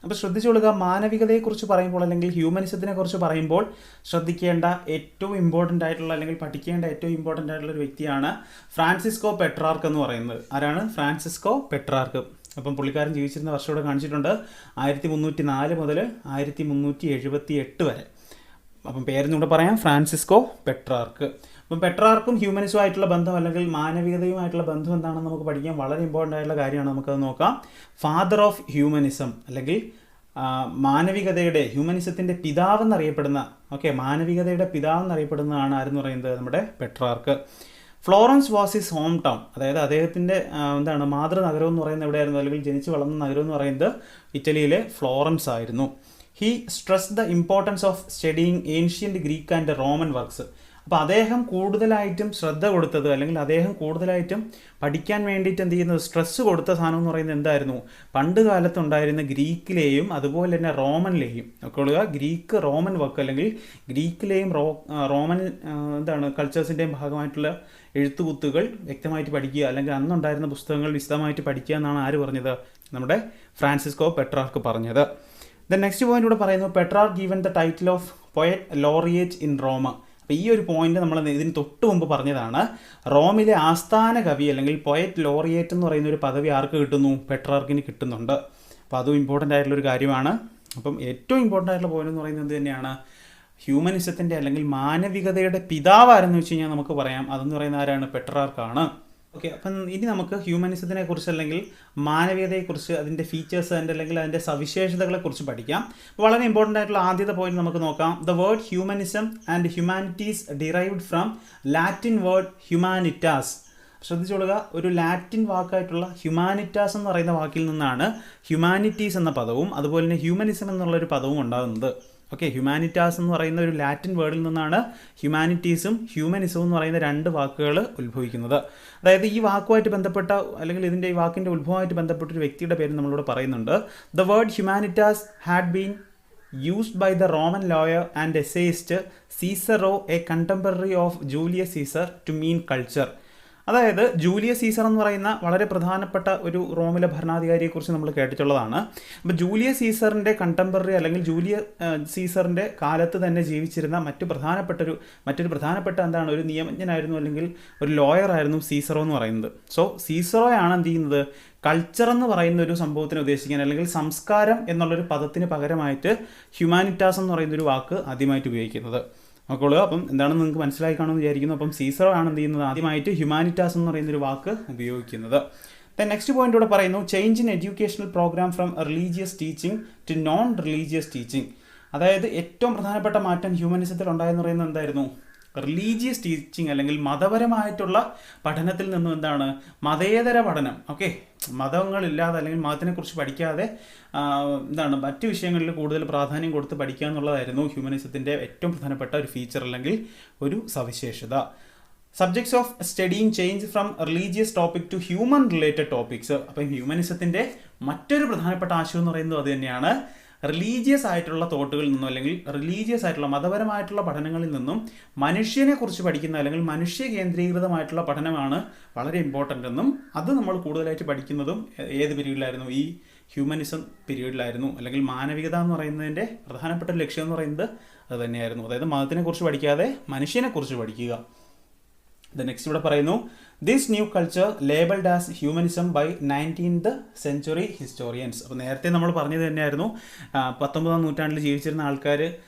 അപ്പോൾ ശ്രദ്ധിച്ചുകൊള്ളുക, മാനവികതയെക്കുറിച്ച് പറയുമ്പോൾ അല്ലെങ്കിൽ ഹ്യൂമനിസത്തിനെ കുറിച്ച് പറയുമ്പോൾ ശ്രദ്ധിക്കേണ്ട ഏറ്റവും ഇമ്പോർട്ടൻ്റ് ആയിട്ടുള്ള അല്ലെങ്കിൽ പഠിക്കേണ്ട ഏറ്റവും ഇമ്പോർട്ടൻ്റ് ആയിട്ടുള്ള ഒരു വ്യക്തിയാണ് ഫ്രാൻസിസ്കോ പെട്രാർക്ക് എന്ന് പറയുന്നത്. ആരാണ്? Francisco Petrarch. അപ്പം പുള്ളിക്കാരൻ ജീവിച്ചിരുന്ന വർഷം ഇവിടെ കാണിച്ചിട്ടുണ്ട്, 1304 മുതൽ 1378 വരെ. അപ്പം പേരെന്നൂടെ പറയാം, ഫ്രാൻസിസ്കോ പെട്രാർക്ക്. അപ്പം പെട്രാർക്കും ഹ്യൂമനിസവുമായിട്ടുള്ള ബന്ധം അല്ലെങ്കിൽ മാനവികതയുമായിട്ടുള്ള ബന്ധം എന്താണെന്ന് നമുക്ക് പഠിക്കാൻ വളരെ ഇമ്പോർട്ടൻ്റ് ആയിട്ടുള്ള കാര്യമാണ്. നമുക്കത് നോക്കാം. ഫാദർ ഓഫ് ഹ്യൂമനിസം അല്ലെങ്കിൽ മാനവികതയുടെ, ഹ്യൂമനിസത്തിൻ്റെ പിതാവെന്നറിയപ്പെടുന്ന, മാനവികതയുടെ പിതാവെന്നറിയപ്പെടുന്നതാണ് ആരെന്ന് പറയുന്നത്? നമ്മുടെ Petrarch. Florence was his home town, അതായത് അദ്ദേഹത്തിൻ്റെ മാതൃനഗരം എന്ന് പറയുന്നത് എവിടെയായിരുന്നു, അല്ലെങ്കിൽ ജനിച്ചു വളർന്ന നഗരം എന്ന് പറയുന്നത് ഇറ്റലിയിലെ ഫ്ലോറൻസ് ആയിരുന്നു. He stress the importance of studying ancient Greek and Roman works. അപ്പോൾ അദ്ദേഹം കൂടുതലായിട്ടും ശ്രദ്ധ കൊടുത്തത്, അല്ലെങ്കിൽ അദ്ദേഹം കൂടുതലായിട്ടും പഠിക്കാൻ വേണ്ടിയിട്ട് എന്ത് ചെയ്യുന്നത്, സ്ട്രെസ് കൊടുത്ത സാധനം എന്ന് പറയുന്നത് എന്തായിരുന്നു? പണ്ട് കാലത്തുണ്ടായിരുന്ന ഗ്രീക്കിലെയും അതുപോലെ തന്നെ റോമനിലെയും ഗ്രീക്ക് റോമൻ വർക്ക്, അല്ലെങ്കിൽ ഗ്രീക്കിലെയും റോമൻ കൾച്ചേഴ്സിൻ്റെയും ഭാഗമായിട്ടുള്ള എഴുത്തുകുത്തുകൾ വ്യക്തമായിട്ട് പഠിക്കുക, അല്ലെങ്കിൽ അന്നുണ്ടായിരുന്ന പുസ്തകങ്ങൾ വിശദമായിട്ട് പഠിക്കുക എന്നാണ് ആര് പറഞ്ഞത്? നമ്മുടെ ഫ്രാൻസിസ്കോ പെട്രാർക്ക് പറഞ്ഞത്. ദ നെക്സ്റ്റ് പോയിന്റ് ഇവിടെ പറയുന്നു, Petrarch given the title of poet laureate in Roma. അപ്പോൾ ഈ ഒരു പോയിന്റ് നമ്മൾ ഇതിന് തൊട്ട് മുമ്പ് പറഞ്ഞതാണ്. റോമിലെ ആസ്ഥാന കവി അല്ലെങ്കിൽ പോയറ്റ് ലോറിയേറ്റ് എന്ന് പറയുന്ന ഒരു പദവി ആർക്ക് കിട്ടുന്നു? പെട്രാർക്കിന് കിട്ടുന്നുണ്ട്. അപ്പോൾ അതും ഇമ്പോർട്ടൻ്റ് ആയിട്ടുള്ളൊരു കാര്യമാണ്. അപ്പം ഏറ്റവും ഇമ്പോർട്ടൻ്റ് ആയിട്ടുള്ള പോയിന്റ് എന്ന് പറയുന്നത് തന്നെയാണ് ഹ്യൂമനിസത്തിൻ്റെ അല്ലെങ്കിൽ മാനവികതയുടെ പിതാവ് ആരെന്ന് വെച്ച് കഴിഞ്ഞാൽ നമുക്ക് പറയാം, അതെന്ന് പറയുന്ന ആരാണ്? പെട്രാർക്കാണ്. ഓക്കെ, അപ്പം ഇനി നമുക്ക് ഹ്യൂമനിസത്തിനെ കുറിച്ച് അല്ലെങ്കിൽ മാനവികതയെക്കുറിച്ച്, അതിൻ്റെ ഫീച്ചേഴ്സ് അല്ലെങ്കിൽ അതിൻ്റെ സവിശേഷതകളെക്കുറിച്ച് പഠിക്കാം. വളരെ ഇമ്പോർട്ടൻ്റ് ആയിട്ടുള്ള ആദ്യത്തെ പോയിന്റ് നമുക്ക് നോക്കാം. The word humanism and humanities derived from Latin word humanitas. ശ്രദ്ധിച്ചോളുക, ഒരു ലാറ്റിൻ വാക്കായിട്ടുള്ള ഹ്യൂമാനിറ്റാസ് എന്ന് പറയുന്ന വാക്കിൽ നിന്നാണ് ഹ്യൂമാനിറ്റീസ് എന്ന പദവും അതുപോലെ തന്നെ ഹ്യൂമനിസം എന്നുള്ളൊരു പദവും ഉണ്ടാകുന്നത്. ഹ്യൂമാനിറ്റാസ് എന്ന് പറയുന്ന ഒരു ലാറ്റിൻ വേർഡിൽ നിന്നാണ് ഹ്യൂമാനിറ്റീസും ഹ്യൂമനിസവും എന്ന് പറയുന്ന രണ്ട് വാക്കുകൾ ഉത്ഭവിക്കുന്നത്. അതായത് ഈ വാക്കുമായിട്ട് ബന്ധപ്പെട്ട, അല്ലെങ്കിൽ ഇതിൻ്റെ ഈ വാക്കിൻ്റെ ഉത്ഭവമായിട്ട് ബന്ധപ്പെട്ട ഒരു വ്യക്തിയുടെ പേര് നമ്മളിവിടെ പറയുന്നുണ്ട്. The word humanitas had been used by the Roman lawyer and essayist Cicero, a contemporary of Julius Caesar, to mean culture. അതായത് ജൂലിയസ് സീസർ എന്ന് പറയുന്ന വളരെ പ്രധാനപ്പെട്ട ഒരു റോമിലെ ഭരണാധികാരിയെക്കുറിച്ച് നമ്മൾ കേട്ടിട്ടുള്ളതാണ്. അപ്പോൾ ജൂലിയസ് സീസറിൻ്റെ കണ്ടംപററി അല്ലെങ്കിൽ സീസറിൻ്റെ കാലത്ത് തന്നെ ജീവിച്ചിരുന്ന മറ്റൊരു പ്രധാനപ്പെട്ട ഒരു നിയമജ്ഞനായിരുന്നു അല്ലെങ്കിൽ ഒരു ലോയർ ആയിരുന്നു സീസറോ എന്ന് പറയുന്നത്. സോ സീസറോയാണ് എന്ത് ചെയ്യുന്നത്, കൾച്ചർ എന്ന് പറയുന്ന ഒരു സംഭവത്തിന് ഉദ്ദേശിക്കാൻ അല്ലെങ്കിൽ സംസ്കാരം എന്നുള്ളൊരു പദത്തിന് പകരമായിട്ട് ഹ്യൂമാനിറ്റാസ് എന്ന് പറയുന്ന ഒരു വാക്ക് ആദ്യമായിട്ട് ഉപയോഗിക്കുന്നത്. നോക്കോളൂ, അപ്പം എന്താണെന്ന് നിങ്ങൾക്ക് മനസ്സിലായി കാണുമെന്ന് വിചാരിക്കുന്നു. അപ്പം സീസറോ ആണ് എന്ത് ചെയ്യുന്നത്, ആദ്യമായിട്ട് ഹ്യൂമാനിറ്റാസ് എന്ന് പറയുന്നൊരു വാക്ക് ഉപയോഗിക്കുന്നത്. നെക്സ്റ്റ് പോയിന്റ് ഇവിടെ പറയുന്നു, change in educational programme from religious teaching to non religious teaching. അതായത് ഏറ്റവും പ്രധാനപ്പെട്ട മാറ്റം ഹ്യൂമനിസത്തിൽ ഉണ്ടായെന്ന് പറയുന്നത് എന്തായിരുന്നു? റിലീജിയസ് ടീച്ചിങ് അല്ലെങ്കിൽ മതപരമായിട്ടുള്ള പഠനത്തിൽ നിന്നും മതേതര പഠനം. മതങ്ങളില്ലാതെ അല്ലെങ്കിൽ മതത്തിനെക്കുറിച്ച് പഠിക്കാതെ മറ്റു വിഷയങ്ങളിൽ കൂടുതൽ പ്രാധാന്യം കൊടുത്ത് പഠിക്കുക എന്നുള്ളതായിരുന്നു ഹ്യൂമനിസത്തിൻ്റെ ഏറ്റവും പ്രധാനപ്പെട്ട ഒരു ഫീച്ചർ അല്ലെങ്കിൽ ഒരു സവിശേഷത. Subjects of studying change from religious topic to human related topics. അപ്പം ഹ്യൂമനിസത്തിൻ്റെ മറ്റൊരു പ്രധാനപ്പെട്ട ആശയം എന്ന് പറയുന്നത് അത് തന്നെയാണ്. റിലീജിയസ് ആയിട്ടുള്ള തോട്ടുകളിൽ നിന്നും അല്ലെങ്കിൽ റിലീജിയസ് ആയിട്ടുള്ള മതപരമായിട്ടുള്ള പഠനങ്ങളിൽ നിന്നും മനുഷ്യനെ കുറിച്ച് പഠിക്കുന്ന അല്ലെങ്കിൽ മനുഷ്യ കേന്ദ്രീകൃതമായിട്ടുള്ള പഠനമാണ് വളരെ ഇമ്പോർട്ടൻ്റ് എന്നും അത് നമ്മൾ കൂടുതലായിട്ട് പഠിക്കുന്നതും ഏത് പീരീഡിലായിരുന്നു? ഈ ഹ്യൂമനിസം പീരീഡിലായിരുന്നു. അല്ലെങ്കിൽ മാനവികത എന്ന് പറയുന്നതിൻ്റെ പ്രധാനപ്പെട്ട ലക്ഷ്യം എന്ന് പറയുന്നത് അത് തന്നെയായിരുന്നു. അതായത് മതത്തിനെ കുറിച്ച് പഠിക്കാതെ മനുഷ്യനെ കുറിച്ച് പഠിക്കുക. നെക്സ്റ്റ് ഇവിടെ പറയുന്നു, this new culture labelled as humanism by 19th century historians. അപ്പോൾ നേരത്തെ നമ്മൾ പറഞ്ഞത് തന്നെയായിരുന്നു, 19ാം നൂറ്റാണ്ടിൽ ജീവിച്ചിരുന്ന ആൾക്കാർ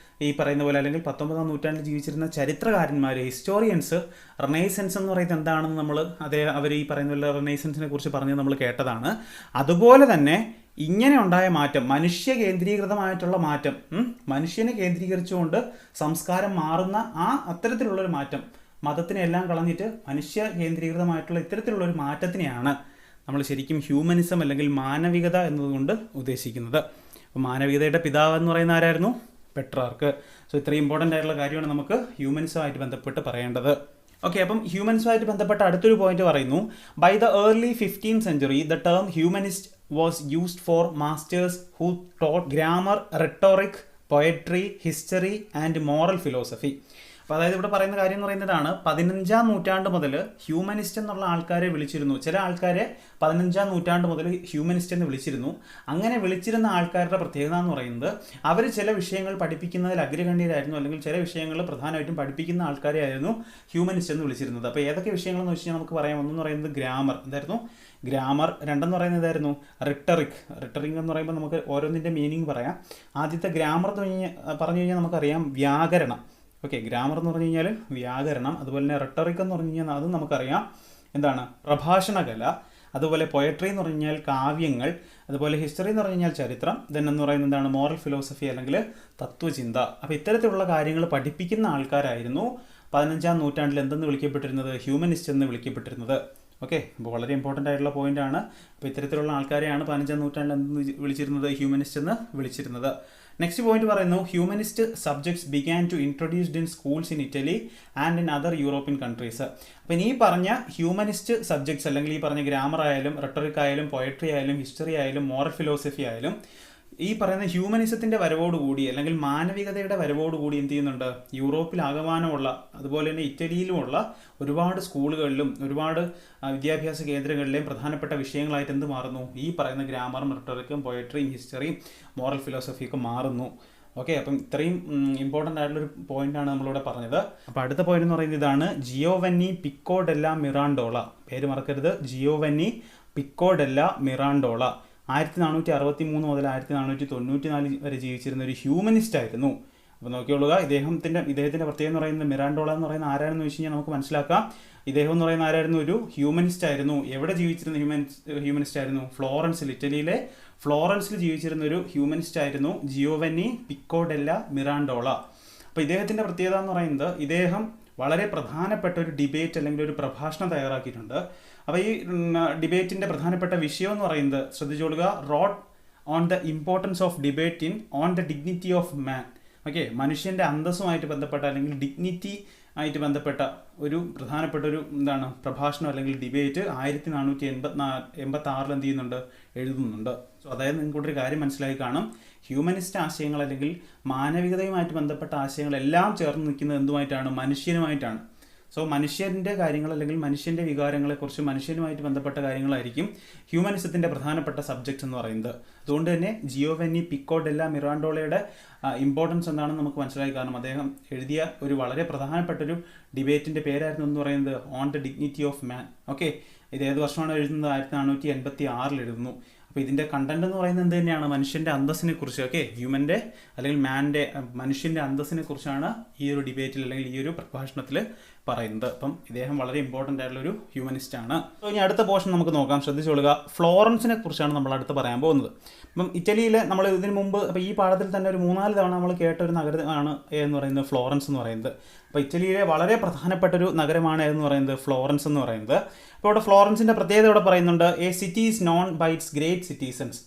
ഈ പറയുന്ന പോലെ അല്ലെങ്കിൽ 19ാം നൂറ്റാണ്ടിൽ ജീവിച്ചിരുന്ന ചരിത്രകാരന്മാർ, ഹിസ്റ്റോറിയൻസ് റെനൈസൻസ് എന്ന് പറയുന്നത് എന്താണെന്ന് അവർ ഈ പറയുന്ന പോലെ റെനൈസൻസിനെ കുറിച്ച് പറഞ്ഞത് നമ്മൾ കേട്ടതാണ്. അതുപോലെ തന്നെ ഇങ്ങനെ ഉണ്ടായ മാറ്റം, മനുഷ്യ കേന്ദ്രീകൃതമായിട്ടുള്ള മാറ്റം, മനുഷ്യനെ കേന്ദ്രീകരിച്ചുകൊണ്ട് സംസ്കാരം മാറുന്ന അത്തരത്തിലുള്ളൊരു മാറ്റം, മതത്തിനെ എല്ലാം കളഞ്ഞിട്ട് മനുഷ്യ കേന്ദ്രീകൃതമായിട്ടുള്ള ഇത്തരത്തിലുള്ളൊരു മാറ്റത്തിനെയാണ് നമ്മൾ ശരിക്കും ഹ്യൂമനിസം അല്ലെങ്കിൽ മാനവികത എന്നതുകൊണ്ട് ഉദ്ദേശിക്കുന്നത്. അപ്പോൾ മാനവികതയുടെ പിതാവ് എന്ന് പറയുന്ന ആരായിരുന്നു? പെട്രാർക്ക്. സോ ഇത്രയും ഇമ്പോർട്ടൻ്റ് ആയിട്ടുള്ള കാര്യമാണ് നമുക്ക് ഹ്യൂമനിസമായിട്ട് ബന്ധപ്പെട്ട് പറയേണ്ടത്. അപ്പം ഹ്യൂമനിസമായിട്ട് ബന്ധപ്പെട്ട അടുത്തൊരു പോയിന്റ് പറയുന്നു, by the early 15th century the term humanist was used for masters who taught grammar, rhetoric, poetry, history and moral philosophy. അപ്പോൾ അതായത് ഇവിടെ പറയുന്ന കാര്യം എന്ന് പറയുന്നതാണ് 15-ാം നൂറ്റാണ്ട് മുതൽ ഹ്യൂമനിസ്റ്റ് എന്നുള്ള ആൾക്കാരെ വിളിച്ചിരുന്നു. ചില ആൾക്കാരെ 15-ാം നൂറ്റാണ്ട് മുതൽ ഹ്യൂമനിസ്റ്റ് എന്ന് വിളിച്ചിരുന്നു. അങ്ങനെ വിളിച്ചിരുന്ന ആൾക്കാരുടെ പ്രത്യേകത എന്ന് പറയുന്നത് അവർ ചില വിഷയങ്ങൾ പഠിപ്പിക്കുന്നതിൽ അഗ്രഗണ്യരായിരുന്നു, അല്ലെങ്കിൽ ചില വിഷയങ്ങൾ പ്രധാനമായിട്ടും പഠിപ്പിക്കുന്ന ആൾക്കാരെ ആയിരുന്നു ഹ്യൂമനിസ്റ്റ് എന്ന് വിളിച്ചിരുന്നത്. അപ്പോൾ ഏതൊക്കെ വിഷയങ്ങളെന്ന് വെച്ച് കഴിഞ്ഞാൽ നമുക്ക് പറയാം. ഒന്നെന്ന് പറയുന്നത് ഗ്രാമർ, എന്തായിരുന്നു ഗ്രാമർ. രണ്ടെന്ന് പറയുന്നത് ഇതായിരുന്നു റിട്ടറിക്. റിട്ടറിക് എന്ന് പറയുമ്പോൾ നമുക്ക് ഓരോന്നിൻ്റെ മീനിങ് പറയാം. ആദ്യത്തെ ഗ്രാമർ എന്ന് പറഞ്ഞു കഴിഞ്ഞാൽ നമുക്കറിയാം വ്യാകരണം. ഓക്കെ, ഗ്രാമർ എന്ന് പറഞ്ഞു കഴിഞ്ഞാൽ വ്യാകരണം. അതുപോലെ തന്നെ റെട്ടറിക് എന്ന് പറഞ്ഞു കഴിഞ്ഞാൽ അതും നമുക്കറിയാം എന്താണ് പ്രഭാഷണ കല. അതുപോലെ പൊയട്രി എന്ന് പറഞ്ഞു കഴിഞ്ഞാൽ കാവ്യങ്ങൾ. അതുപോലെ ഹിസ്റ്ററി എന്ന് പറഞ്ഞു കഴിഞ്ഞാൽ ചരിത്രം. ദെൻ എന്ന് പറയുന്നത് എന്താണ് മോറൽ ഫിലോസഫി അല്ലെങ്കിൽ തത്വചിന്ത. അപ്പോൾ ഇത്തരത്തിലുള്ള കാര്യങ്ങൾ പഠിപ്പിക്കുന്ന ആൾക്കാരായിരുന്നു 15-ാം നൂറ്റാണ്ടിൽ എന്തെന്ന് വിളിക്കപ്പെട്ടിരുന്നത്? ഹ്യൂമനിസ്റ്റ് എന്ന് വിളിക്കപ്പെട്ടിരുന്നത്. ഓക്കെ, അപ്പോൾ വളരെ ഇമ്പോർട്ടൻ്റ് ആയിട്ടുള്ള പോയിന്റ് ആണ്. അപ്പോൾ ഇത്തരത്തിലുള്ള ആൾക്കാരെയാണ് 15-ാം നൂറ്റാണ്ടിൽ എന്തെന്ന് വിളിച്ചിരുന്നത്? ഹ്യൂമനിസ്റ്റ് എന്ന് വിളിച്ചിരുന്നത്. നെക്സ്റ്റ് പോയിന്റ് പറയുന്നു humanist subjects began to introduced in schools in Italy and in other European countries. അപ്പം ഈ പറഞ്ഞ ഹ്യൂമനിസ്റ്റ് സബ്ജക്ട്സ് അല്ലെങ്കിൽ ഈ പറഞ്ഞ ഗ്രാമർ ആയാലും റെട്ടറിക് ആയാലും പൊയട്രി ആയാലും ഹിസ്റ്ററി ആയാലും മോറൽ ഫിലോസഫി ആയാലും ഈ പറയുന്ന ഹ്യൂമനിസത്തിൻ്റെ വരവോടുകൂടി അല്ലെങ്കിൽ മാനവികതയുടെ വരവോടുകൂടി എന്ത് ചെയ്യുന്നുണ്ട്? യൂറോപ്പിലാകമാനമുള്ള അതുപോലെ തന്നെ ഇറ്റലിയിലുമുള്ള ഒരുപാട് സ്കൂളുകളിലും ഒരുപാട് വിദ്യാഭ്യാസ കേന്ദ്രങ്ങളിലെയും പ്രധാനപ്പെട്ട വിഷയങ്ങളായിട്ട് എന്ത് മാറുന്നു? ഈ പറയുന്ന ഗ്രാമറും റെട്ടറിക്കും പൊയട്രിയും ഹിസ്റ്ററിയും മോറൽ ഫിലോസഫിയൊക്കെ മാറുന്നു. ഓക്കെ, അപ്പം ഇത്രയും ഇമ്പോർട്ടൻ്റ് ആയിട്ടുള്ളൊരു പോയിന്റാണ് നമ്മളിവിടെ പറഞ്ഞത്. അപ്പോൾ അടുത്ത പോയിന്റ് എന്ന് പറയുന്നത് ഇതാണ് ജിയോവന്നി പിക്കോ ഡെല്ല മിറാൻഡോള. പേര് മറക്കരുത്, ജിയോവന്നി പിക്കോ ഡെല്ല മിറാൻഡോള. 1463 മുതൽ 1494 വരെ ജീവിച്ചിരുന്ന ഒരു ഹ്യൂമനിസ്റ്റ് ആയിരുന്നു. അപ്പോൾ നോക്കിക്കൊള്ളുക, ഇദ്ദേഹത്തിൻ്റെ പ്രത്യേകത എന്ന് പറയുന്നത് മിറാൻഡോള എന്ന് പറയുന്ന ആരാണെന്ന് വെച്ച് കഴിഞ്ഞാൽ നമുക്ക് മനസ്സിലാക്കാം. ഇദ്ദേഹം എന്ന് പറയുന്ന ആരായിരുന്നു? ഒരു ഹ്യൂമനിസ്റ്റ് ആയിരുന്നു. എവിടെ ജീവിച്ചിരുന്ന ഹ്യൂമനിസ്റ്റ് ആയിരുന്നു? ഫ്ലോറൻസിൽ, ഇറ്റലിയിലെ ഫ്ലോറൻസിൽ ജീവിച്ചിരുന്ന ഒരു ഹ്യൂമനിസ്റ്റ് ആയിരുന്നു ജിയോവന്നി പിക്കോ ഡെല്ല മിറാൻഡോള. അപ്പോൾ ഇദ്ദേഹത്തിൻ്റെ പ്രത്യേകത എന്ന് പറയുന്നത് ഇദ്ദേഹം വളരെ പ്രധാനപ്പെട്ട ഒരു ഡിബേറ്റ് അല്ലെങ്കിൽ ഒരു പ്രഭാഷണം തയ്യാറാക്കിയിട്ടുണ്ട്. അപ്പോൾ ഈ ഡിബേറ്റിൻ്റെ പ്രധാനപ്പെട്ട വിഷയം എന്ന് പറയുന്നത് ശ്രദ്ധിച്ചോളുക, wrote on the importance of debate on the dignity of man. Okay, മനുഷ്യൻ്റെ അന്തസ്സുമായിട്ട് ബന്ധപ്പെട്ട അല്ലെങ്കിൽ ഡിഗ്നിറ്റി ആയിട്ട് ബന്ധപ്പെട്ട ഒരു പ്രധാനപ്പെട്ട ഒരു പ്രഭാഷണം അല്ലെങ്കിൽ ഡിബേറ്റ് 1486 എന്ത് ചെയ്യുന്നുണ്ട്? എഴുതുന്നുണ്ട്. സോ അതായത് നിങ്ങൾക്കൊരു കാര്യം മനസ്സിലായി കാണും, ഹ്യൂമനിസ്റ്റ് ആശയങ്ങൾ അല്ലെങ്കിൽ മാനവികതയുമായിട്ട് ബന്ധപ്പെട്ട ആശയങ്ങളെല്ലാം ചേർന്ന് നിൽക്കുന്നത് എന്തുമായിട്ടാണ്? മനുഷ്യനുമായിട്ടാണ്. സോ മനുഷ്യൻ്റെ കാര്യങ്ങൾ അല്ലെങ്കിൽ മനുഷ്യൻ്റെ വികാരങ്ങളെക്കുറിച്ച് മനുഷ്യനുമായിട്ട് ബന്ധപ്പെട്ട കാര്യങ്ങളായിരിക്കും ഹ്യൂമനിസത്തിൻ്റെ പ്രധാനപ്പെട്ട സബ്ജക്ട്സ് എന്ന് പറയുന്നത്. അതുകൊണ്ട് തന്നെ ജിയോവന്നി പിക്കോ ഡെല്ല മിറാൻഡോളയുടെ ഇമ്പോർട്ടൻസ് എന്താണെന്ന് നമുക്ക് മനസ്സിലായി. കാരണം അദ്ദേഹം എഴുതിയ ഒരു വളരെ പ്രധാനപ്പെട്ടൊരു ഡിബേറ്റിൻ്റെ പേരായിരുന്നു എന്ന് പറയുന്നത് on the dignity of man. Okay, ഇത് ഏത് വർഷമാണ് എഴുതുന്നത്? 1486 എഴുതുന്നു. അപ്പോൾ ഇതിൻ്റെ കണ്ടന്റ് എന്ന് പറയുന്നത് എന്ത് തന്നെയാണ്? മനുഷ്യൻ്റെ അന്തസ്സിനെ കുറിച്ച്. ഓക്കെ, ഹ്യൂമൻ്റെ അല്ലെങ്കിൽ മനുഷ്യൻ്റെ അന്തസ്സിനെ കുറിച്ചാണ് ഈ ഒരു ഡിബേറ്റിൽ അല്ലെങ്കിൽ ഈ ഒരു പ്രഭാഷണത്തിൽ പറയുന്നത്. അപ്പം ഇദ്ദേഹം വളരെ ഇമ്പോർട്ടൻ്റ് ആയിട്ടുള്ളൊരു ഹ്യൂമനിസ്റ്റ് ആണ്. അപ്പോൾ ഇനി അടുത്ത പോർഷൻ നമുക്ക് നോക്കാം. ശ്രദ്ധിച്ചോളുക, ഫ്ലോറൻസിനെ കുറിച്ചാണ് നമ്മൾ അടുത്ത് പറയാൻ പോകുന്നത്. അപ്പം ഇറ്റലിയിൽ നമ്മൾ ഇതിന് മുമ്പ് അപ്പോൾ ഈ പാഠത്തിൽ തന്നെ ഒരു 3-4 തവണ നമ്മൾ കേട്ട ഒരു നഗരമാണ് എന്ന് പറയുന്നത് ഫ്ലോറൻസ് എന്ന് പറയുന്നത്. അപ്പോൾ ഇറ്റലിയിലെ വളരെ പ്രധാനപ്പെട്ട ഒരു നഗരമാണ് എന്ന് പറയുന്നത് ഫ്ലോറൻസ് എന്ന് പറയുന്നത്. അപ്പോൾ ഇവിടെ ഫ്ലോറൻസിൻ്റെ പ്രത്യേകത ഇവിടെ പറയുന്നുണ്ട്, a city is known by its great citizens.